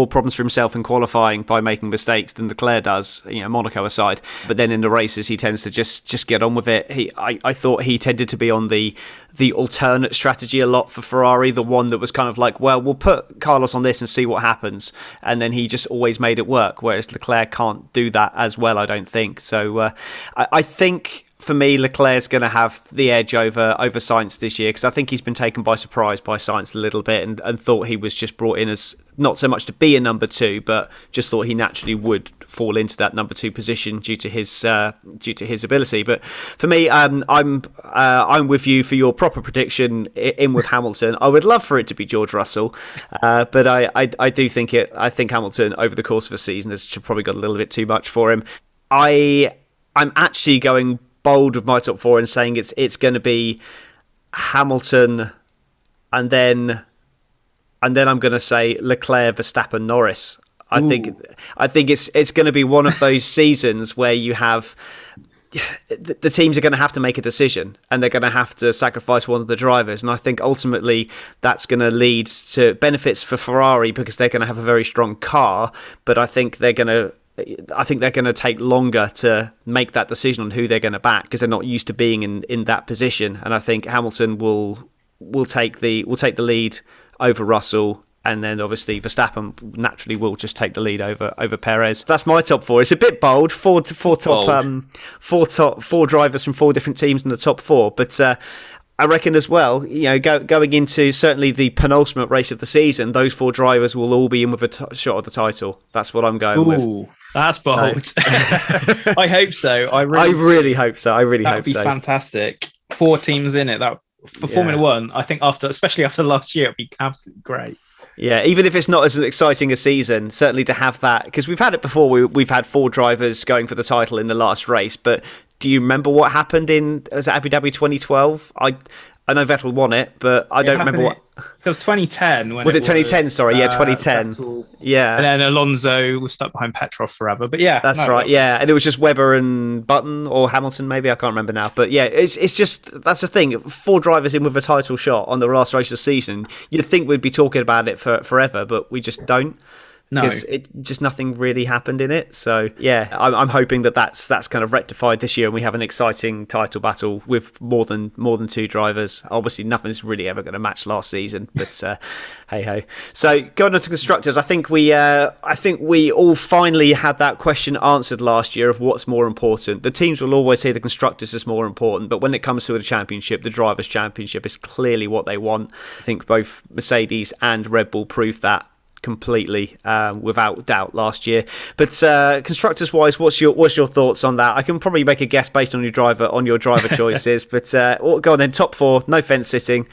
problems for himself in qualifying by making mistakes than Leclerc does. Monaco aside, but then in the races he tends to just get on with it. I thought he tended to be on the alternate strategy a lot for Ferrari, the one that was kind of like, well, we'll put Carlos on this and see what happens. And then he just always made it work, whereas Leclerc can't do that as well, I don't think. So I think, for me, Leclerc's going to have the edge over Sainz this year, because I think he's been taken by surprise by Sainz a little bit and thought he was just brought in as not so much to be a number 2, but just thought he naturally would fall into that number 2 position due to his ability. But for me, I'm with you for your proper prediction in with Hamilton. I would love for it to be George Russell, but I do think I think Hamilton over the course of a season has probably got a little bit too much for him. I'm actually going bold with my top 4 and saying it's going to be Hamilton, and then I'm going to say Leclerc, Verstappen, Norris. I think it's going to be one of those seasons where you have the teams are going to have to make a decision, and they're going to have to sacrifice one of the drivers. And I think ultimately that's going to lead to benefits for Ferrari because they're going to have a very strong car, but I think they're going to take longer to make that decision on who they're going to back because they're not used to being in that position. And I think Hamilton will take the lead over Russell, and then obviously Verstappen naturally will just take the lead over Perez. That's my top 4. It's a bit bold. Four drivers from 4 different teams in the top 4, but I reckon as well, going into certainly the penultimate race of the season, those 4 drivers will all be in with a shot at the title. That's what I'm going with. That's bold. I hope so. I really hope so. That would be fantastic. 4 teams in it. For Formula One, I think especially after last year, it'd be absolutely great. Yeah, even if it's not as exciting a season, certainly to have that, because we've had it before. We've had 4 drivers going for the title in the last race, but do you remember what happened in Abu Dhabi 2012? I know Vettel won it, but I don't remember what. It was 2010. Was it 2010? Sorry, 2010. Vettel, yeah. And then Alonso was stuck behind Petrov forever. But yeah. That's right, yeah. And it was just Webber and Button or Hamilton, maybe. I can't remember now. But yeah, it's just, that's the thing. 4 drivers in with a title shot on the last race of the season. You'd think we'd be talking about it for forever, but we just don't. No. because it just nothing really happened in it. So yeah, I'm hoping that's kind of rectified this year, and we have an exciting title battle with more than two drivers. Obviously, nothing's really ever going to match last season, but hey ho. So going on to constructors, I think we all finally had that question answered last year of what's more important. The teams will always say the constructors is more important, but when it comes to the championship, the drivers' championship is clearly what they want. I think both Mercedes and Red Bull proved that completely, without doubt, last year. But constructors wise, what's your thoughts on that? I can probably make a guess based on your driver choices, but go on then. Top four, no fence sitting.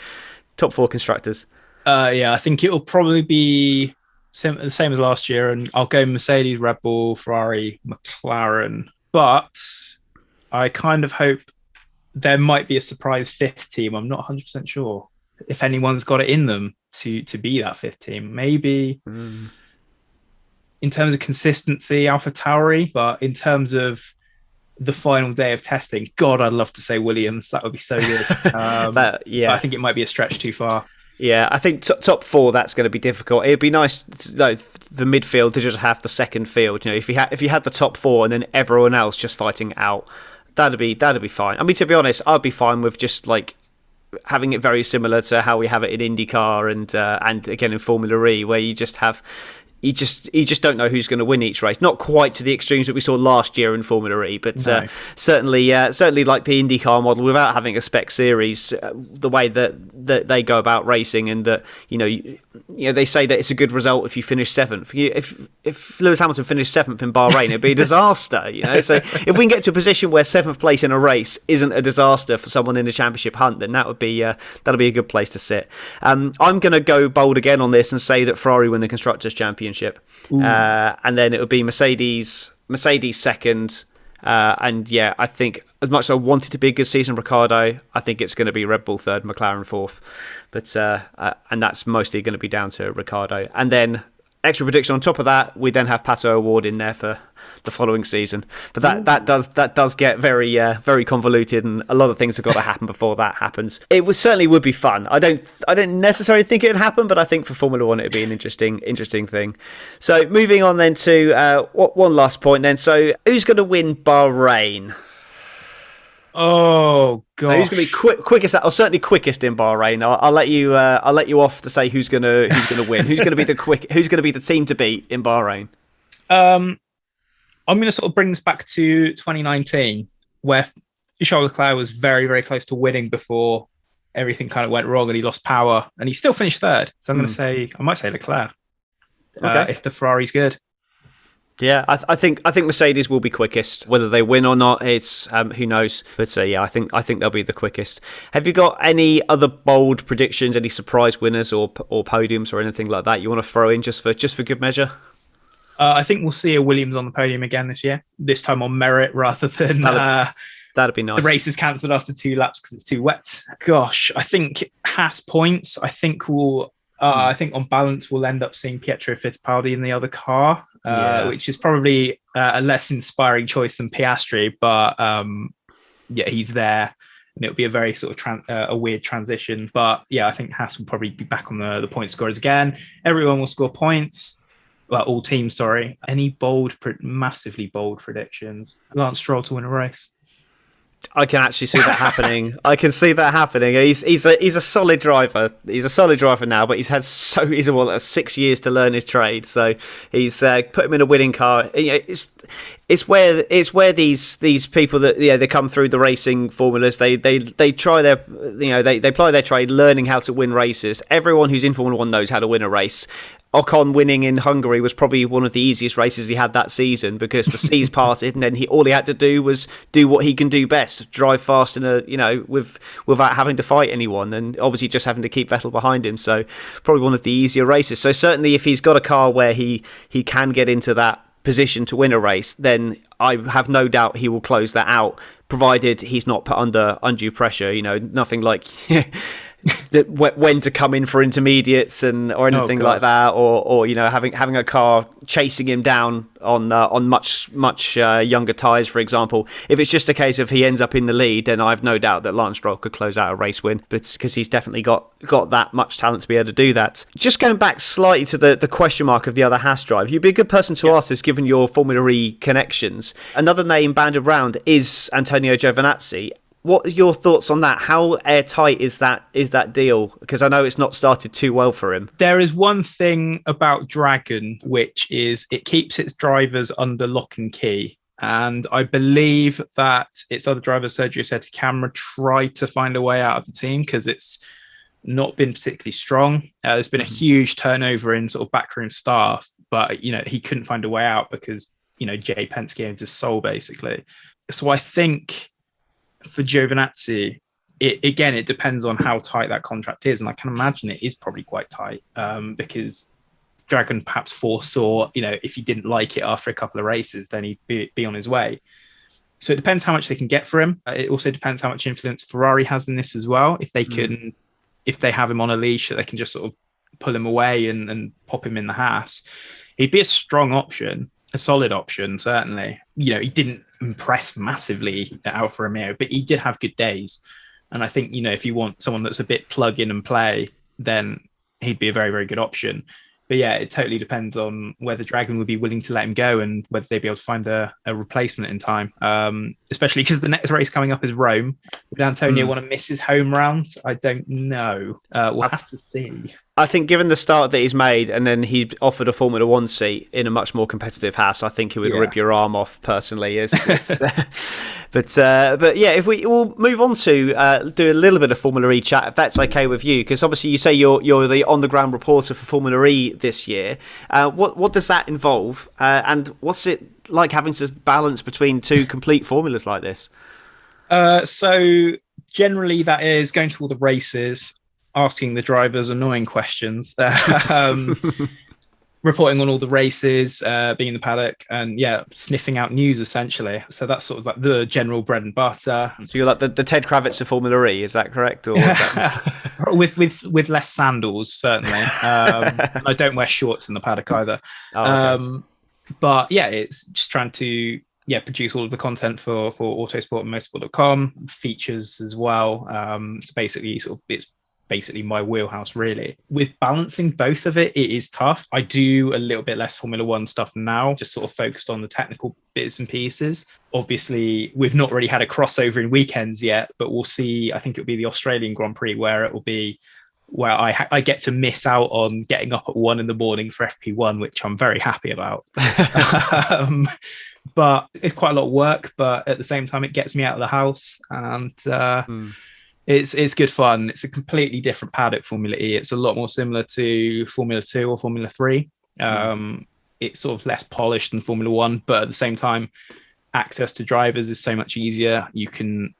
Top four constructors. Yeah, I think it will probably be the same as last year, and I'll go Mercedes, Red Bull, Ferrari, McLaren. But I kind of hope there might be a surprise fifth team. I'm not 100% sure if anyone's got it in them to be that fifth team. Maybe in terms of consistency, AlphaTauri, but in terms of the final day of testing, God, I'd love to say Williams. That would be so good. But I think it might be a stretch too far. Yeah, I think top four, that's going to be difficult. It'd be nice, the midfield to just have the second field. If you had the top four and then everyone else just fighting out, that'd be fine. I mean, to be honest, I'd be fine with just like having it very similar to how we have it in IndyCar and again in Formula E, where you just have. You just don't know who's going to win each race. Not quite to the extremes that we saw last year in Formula E, but no. certainly like the IndyCar model, without having a spec series, the way that they go about racing, and that they say that it's a good result if you finish seventh. If Lewis Hamilton finished seventh in Bahrain, it'd be a disaster. So if we can get to a position where seventh place in a race isn't a disaster for someone in the championship hunt, then that'll be a good place to sit. I'm going to go bold again on this and say that Ferrari win the Constructors' Championship. And then it would be Mercedes second, and yeah, I think as much as I want it to be a good season, Ricciardo, I think it's going to be Red Bull third, McLaren fourth, but and that's mostly going to be down to Ricciardo. And then extra prediction on top of that, we then have Pato Award in there for the following season, but that does get very very convoluted, and a lot of things have got to happen before that happens. It certainly would be fun. I don't necessarily think it would happen, but I think for Formula One it'd be an interesting thing. So moving on then to one last point then. So who's going to win Bahrain? Oh god, who's going to be quickest, or certainly quickest in Bahrain? I'll let you off to say who's going to win. Who's going to be who's going to be the team to beat in Bahrain? I'm going to sort of bring this back to 2019, where Charles Leclerc was very, very close to winning before everything kind of went wrong and he lost power, and he still finished third. So I'm going to say, I might say Leclerc, if the Ferrari's good. Yeah, I think Mercedes will be quickest. Whether they win or not, it's who knows. But yeah, I think they'll be the quickest. Have you got any other bold predictions, any surprise winners or podiums or anything like that you want to throw in just for good measure? I think we'll see a Williams on the podium again this year. This time on merit rather than that'd be nice. The race is cancelled after 2 laps because it's too wet. Gosh, I think Haas points. I think I think on balance we'll end up seeing Pietro Fittipaldi in the other car. Which is probably a less inspiring choice than Piastri, but yeah, he's there, and it'll be a very sort of a weird transition. But yeah, I think Haas will probably be back on the point scorers again. Everyone will score points. Well, all teams, sorry. Any massively bold predictions? Lance Stroll to win a race. I can actually see that happening. He's a solid driver. He's a solid driver now, but he's had 6 years to learn his trade. So he's put him in a winning car. It's where these people that they come through the racing formulas. They try their they ply their trade, learning how to win races. Everyone who's in Formula One knows how to win a race. Ocon winning in Hungary was probably one of the easiest races he had that season, because the seas parted, and then all he had to do was do what he can do best: drive fast without having to fight anyone, and obviously just having to keep Vettel behind him. So probably one of the easier races. So certainly, if he's got a car where he can get into that position to win a race, then I have no doubt he will close that out, provided he's not put under undue pressure. Nothing like when to come in for intermediates or anything like that, or having a car chasing him down on much younger tyres, for example. If it's just a case of he ends up in the lead, then I've no doubt that Lance Stroll could close out a race win, but it's because he's definitely got that much talent to be able to do that. Just going back slightly to the question mark of the other Haas drive, you'd be a good person to ask this given your Formula E connections. Another name banded around is Antonio Giovinazzi. What are your thoughts on that? How airtight is that deal? Because I know it's not started too well for him. There is one thing about Dragon, which is it keeps its drivers under lock and key. And I believe that its other driver, Sergio Sette-Camera, tried to find a way out of the team because it's not been particularly strong. There's been a huge turnover in sort of backroom staff, but he couldn't find a way out because Jay Penske owns his soul basically. So I think for Giovinazzi, it depends on how tight that contract is, and I can imagine it is probably quite tight because Dragon perhaps foresaw, if he didn't like it after a couple of races, then he'd be on his way. So it depends how much they can get for him. It also depends how much influence Ferrari has in this as well. If they have him on a leash, that they can just sort of pull him away and pop him in the Haas, he'd be a strong option. A solid option, certainly. He didn't impress massively at Alfa Romeo, but he did have good days. And I think, if you want someone that's a bit plug in and play, then he'd be a very, very good option. But yeah, it totally depends on whether Dragon would be willing to let him go and whether they'd be able to find a replacement in time. Especially because the next race coming up is Rome. Would Antonio want to miss his home round? I don't know. We'll have to see. I think given the start that he's made, and then he offered a Formula One seat in a much more competitive Haas, I think he would rip your arm off personally. But yeah, if we'll move on to do a little bit of Formula E chat, if that's okay with you, because obviously you say you're the on the ground reporter for Formula E this year. What does that involve, and what's it like having to balance between two complete formulas like this? So generally, that is going to all the races, asking the drivers annoying questions, reporting on all the races, being in the paddock, and sniffing out news essentially. So that's sort of like the general bread and butter. So you're like the Ted Kravitz of Formula E, is that correct? Or is that... with less sandals, certainly. I don't wear shorts in the paddock either. Okay. But yeah, it's just trying to produce all of the content for Autosport and Motorsport.com, features as well. So basically, it's basically my wheelhouse really. With balancing both of it is tough. I do a little bit less Formula One stuff now, just sort of focused on the technical bits and pieces. Obviously, we've not really had a crossover in weekends yet, but we'll see. I think it'll be the Australian Grand Prix where I get to miss out on getting up at 1 a.m. for FP1, which I'm very happy about. But it's quite a lot of work, but at the same time, it gets me out of the house, and it's good fun. It's a completely different paddock, Formula E. It's a lot more similar to Formula 2 or Formula 3. It's sort of less polished than Formula 1, but at the same time, access to drivers is so much easier. You can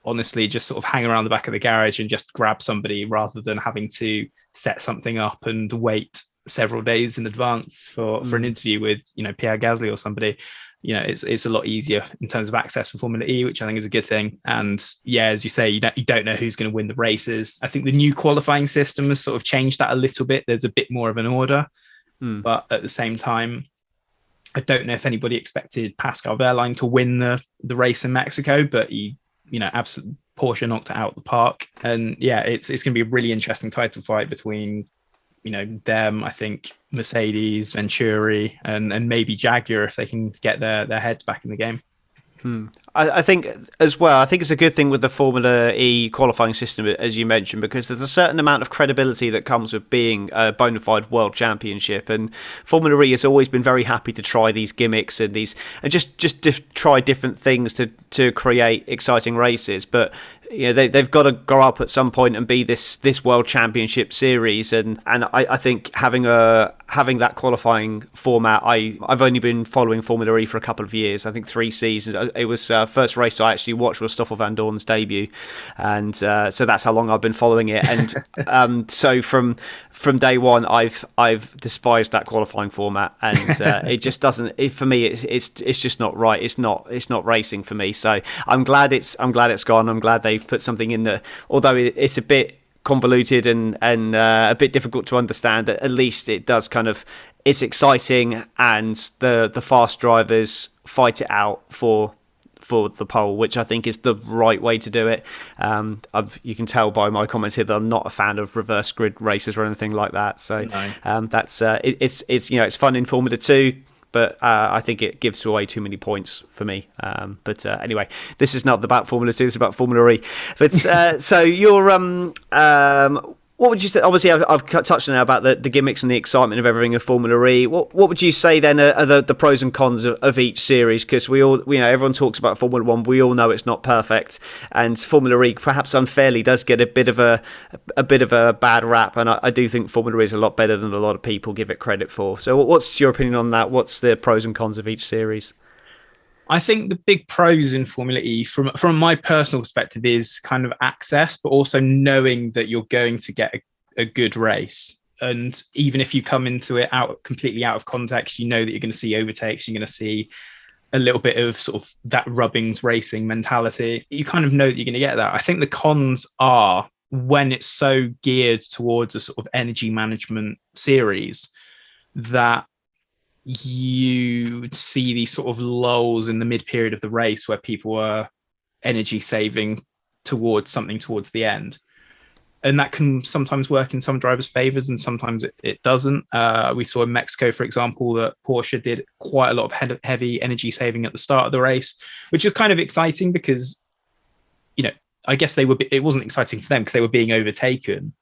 honestly just sort of hang around the back of the garage and just grab somebody rather than having to set something up and wait several days in advance for an interview with, Pierre Gasly or somebody. It's a lot easier in terms of access for Formula E, which I think is a good thing. And as you say, you don't know who's going to win the races. I think the new qualifying system has sort of changed that a little bit. There's a bit more of an order, but at the same time, I don't know if anybody expected Pascal Wehrlein to win the race in Mexico, but he, absolutely Porsche knocked it out of the park. And it's going to be a really interesting title fight between them, I think Mercedes, Venturi, and maybe Jaguar if they can get their heads back in the game. I think as well, I think it's a good thing with the Formula E qualifying system, as you mentioned, because there's a certain amount of credibility that comes with being a bona fide world championship, and Formula E has always been very happy to try these gimmicks and try different things to create exciting races. But they've got to grow up at some point and be this world championship series, and I think having that qualifying format, I've only been following Formula E for a couple of years. I think 3 seasons. It was first race I actually watched was Stoffel van Dorn's debut, and so that's how long I've been following it. And so from day one, I've despised that qualifying format, and it just doesn't. For me, it's just not right. It's not racing for me. So I'm glad it's gone. I'm glad they've put something in there, although it's a bit convoluted and a bit difficult to understand, at least it does it's exciting, and the fast drivers fight it out for the pole, which I think is the right way to do it. You can tell by my comments here that I'm not a fan of reverse grid races or anything like that. So that's it's fun in Formula 2. But I think it gives away too many points for me. But anyway, this is not about Formula 2, it's about Formula E. But so you're... what would you say? Obviously, I've touched on now about the gimmicks and the excitement of everything in Formula E. What would you say then are the pros and cons of each series? Because everyone talks about Formula 1. We all know it's not perfect, and Formula E perhaps unfairly does get a bit of a bad rap. And I do think Formula E is a lot better than a lot of people give it credit for. So, what's your opinion on that? What's the pros and cons of each series? I think the big pros in Formula E, from my personal perspective, is kind of access, but also knowing that you're going to get a good race. And even if you come into it completely out of context, you know that you're going to see overtakes, you're going to see a little bit of sort of that rubbings racing mentality. You kind of know that you're going to get that. I think the cons are when it's so geared towards a sort of energy management series that you see these sort of lulls in the mid period of the race where people are energy saving towards the end, and that can sometimes work in some drivers' favors and sometimes it doesn't. We saw in Mexico, for example, that Porsche did quite a lot of heavy energy saving at the start of the race, which was kind of exciting because, I guess it wasn't exciting for them because they were being overtaken,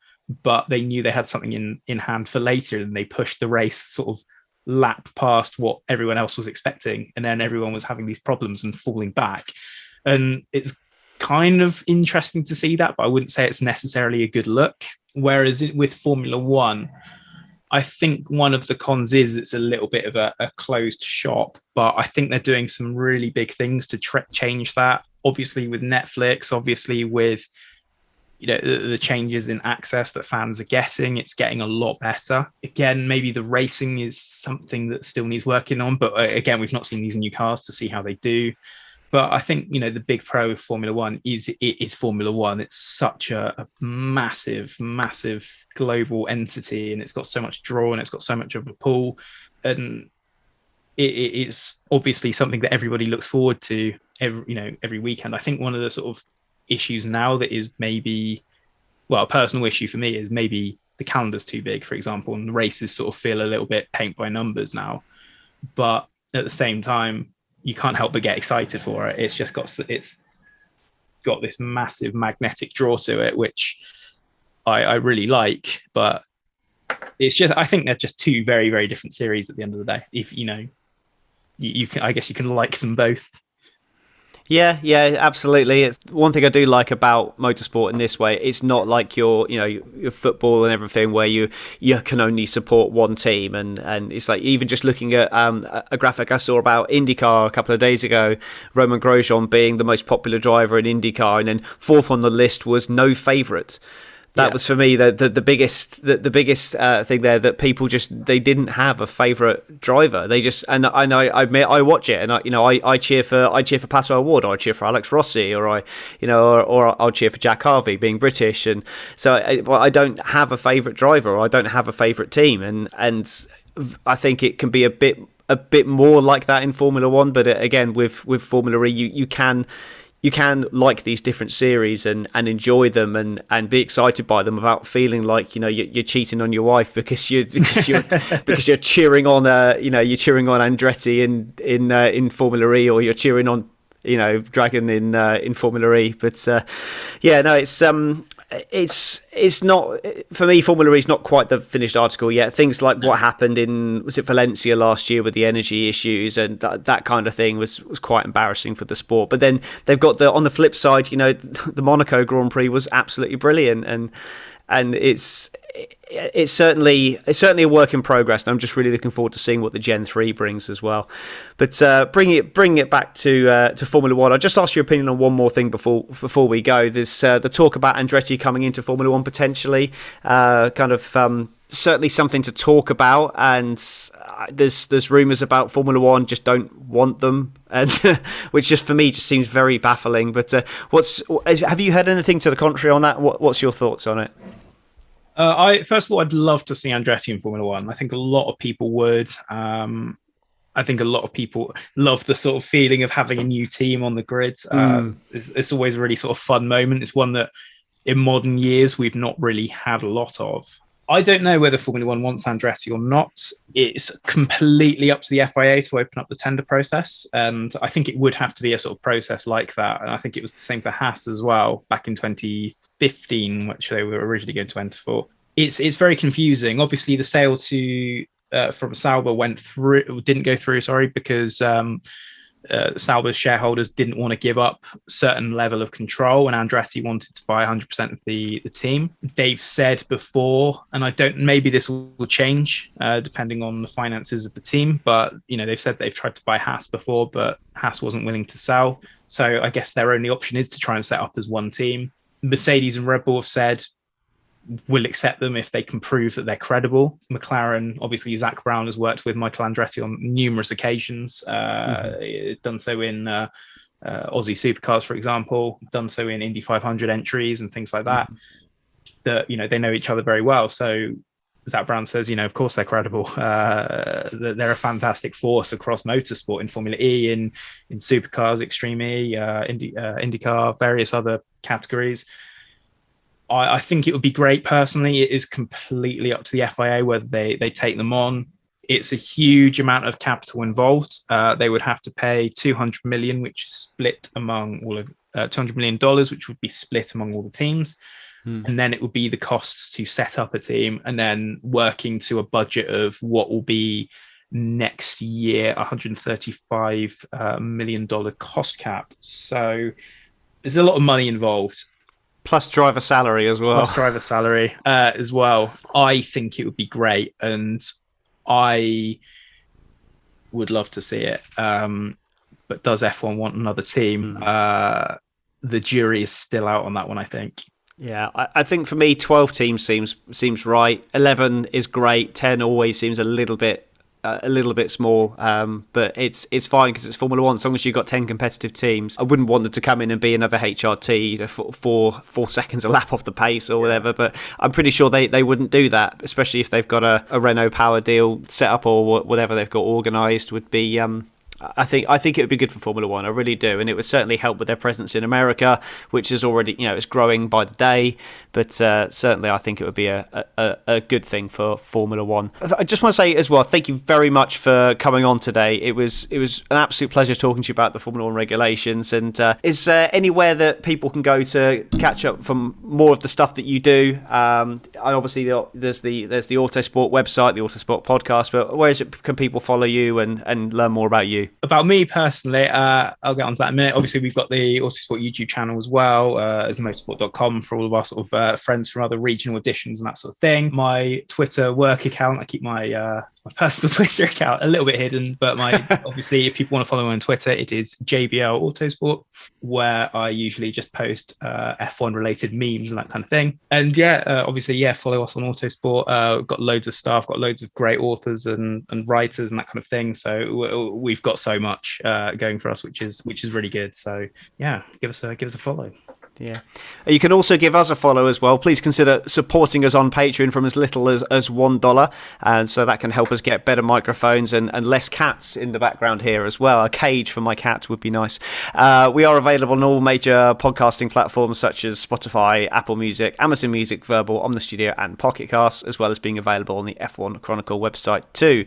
but they knew they had something in hand for later, and they pushed the race sort of lap past what everyone else was expecting, and then everyone was having these problems and falling back. And it's kind of interesting to see that, but I wouldn't say it's necessarily a good look. Whereas with Formula 1, I think one of the cons is it's a little bit of a closed shop, but I think they're doing some really big things to change that. Obviously with Netflix, obviously with the changes in access that fans are getting, it's getting a lot better. Again, maybe the racing is something that still needs working on, but again, we've not seen these new cars to see how they do. But I think, the big pro of Formula 1 is Formula 1. It's such a massive, massive global entity, and it's got so much draw and it's got so much of a pull. And it's obviously something that everybody looks forward to every weekend. I think one of the sort of issues now that is maybe, a personal issue for me is maybe the calendar's too big, for example, and the races sort of feel a little bit paint by numbers now. But at the same time, you can't help but get excited for it. It's got this massive magnetic draw to it, which I really like. But it's just, I think they're just two very, very different series at the end of the day. If you can, I guess you can like them both. Yeah, absolutely. It's one thing I do like about motorsport in this way. It's not like your football and everything where you can only support one team, and it's like even just looking at a graphic I saw about IndyCar a couple of days ago, Romain Grosjean being the most popular driver in IndyCar, and then fourth on the list was no favourite. That was for me the biggest thing there, that people they didn't have a favourite driver. They just, and I admit I watch it, and I cheer for Pato O'Ward, or I cheer for Alex Rossi, or I'll cheer for Jack Harvey being British, and so I don't have a favourite driver, or I don't have a favourite team, and I think it can be a bit more like that in Formula 1. But again, with Formula E, you can like these different series and enjoy them and be excited by them without feeling like you're cheating on your wife because you're cheering on Andretti in Formula E, or you're cheering on Dragon in Formula E. But it's not, for me, Formula E is not quite the finished article yet. Things like what happened was it Valencia last year with the energy issues and that kind of thing was quite embarrassing for the sport. But then they've got on the flip side, the Monaco Grand Prix was absolutely brilliant, and it's certainly a work in progress, and I'm just really looking forward to seeing what the Gen 3 brings as well. But bring it back to Formula 1. I'll just ask your opinion on one more thing before we go. There's the talk about Andretti coming into Formula 1 potentially, certainly something to talk about, and there's rumours about Formula 1 just don't want them, and which just for me just seems very baffling. But have you heard anything to the contrary on that? What's your thoughts on it? I first of all, I'd love to see Andretti in Formula One. I think a lot of people would. I think a lot of people love the sort of feeling of having a new team on the grid. It's always a really sort of fun moment. It's one that in modern years we've not really had a lot of. I don't know whether Formula One wants Andretti or not. It's completely up to the FIA to open up the tender process. And I think it would have to be a sort of process like that. And I think it was the same for Haas as well back in 2015, which they were originally going to enter for. It's very confusing. Obviously, the sale to from Sauber didn't go through, because Sauber's shareholders didn't want to give up a certain level of control, and Andretti wanted to buy 100% of the team. They've said before, and maybe this will change depending on the finances of the team, but they've said they've tried to buy Haas before, but Haas wasn't willing to sell. So I guess their only option is to try and set up as one team. Mercedes and Red Bull have said will accept them if they can prove that they're credible. McLaren, obviously, Zach Brown has worked with Michael Andretti on numerous occasions, done so in Aussie Supercars, for example, done so in Indy 500 entries and things like that. That they know each other very well. So Zach Brown says, of course they're credible. They're a fantastic force across motorsport in Formula E, in Supercars, Extreme E, IndyCar, various other categories. I think it would be great personally. It is completely up to the FIA whether they take them on. It's a huge amount of capital involved. They would have to pay $200 million, which is split among all of $200 million, which would be split among all the teams. And then it would be the costs to set up a team, and then working to a budget of what will be next year, $135 million cost cap. So there's a lot of money involved. Plus driver salary as well. I think it would be great, and I would love to see it. But does F1 want another team? The jury is still out on that one, I think. Yeah, I think for me, 12 teams seems right. 11 is great. 10 always seems a little bit small, but it's fine because it's Formula One. As long as you've got 10 competitive teams, I wouldn't want them to come in and be another HRT, four seconds a lap off the pace or whatever. But I'm pretty sure they wouldn't do that, especially if they've got a Renault power deal set up or whatever they've got organised. Would be I think it would be good for Formula One. I really do, and it would certainly help with their presence in America, which is already it's growing by the day. But certainly, I think it would be a good thing for Formula One. I just want to say as well, thank you very much for coming on today. It was an absolute pleasure talking to you about the Formula One regulations. And is there anywhere that people can go to catch up from more of the stuff that you do? And obviously, there's the Autosport website, the Autosport podcast. But where can people follow you and learn more about you? About me personally, I'll get onto that in a minute. Obviously, we've got the Autosport YouTube channel as well, as motorsport.com for all of our sort of friends from other regional editions and that sort of thing. My Twitter work account, I keep my personal Twitter account a little bit hidden, but obviously, if people want to follow me on Twitter, it is JBL Autosport, where I usually just post F1 related memes and that kind of thing. And obviously, follow us on Autosport. We've got loads of stuff, got loads of great authors and writers and that kind of thing. So we've got so much going for us, which is really good. So give us a follow. Yeah. You can also give us a follow as well. Please consider supporting us on Patreon from as little as $1. And so that can help us get better microphones and less cats in the background here as well. A cage for my cats would be nice. We are available on all major podcasting platforms such as Spotify, Apple Music, Amazon Music, Verbal, Omnistudio and Pocket Casts, as well as being available on the F1 Chronicle website too.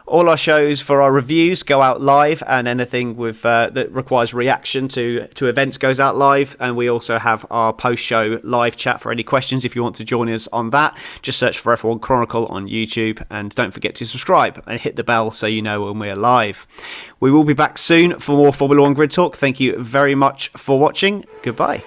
All our shows for our reviews go out live, and anything with that requires reaction to events goes out live. And we also have our post-show live chat for any questions if you want to join us on that. Just search for F1 Chronicle on YouTube, and don't forget to subscribe and hit the bell so you know when we're live. We will be back soon for more Formula One Grid Talk. Thank you very much for watching. Goodbye.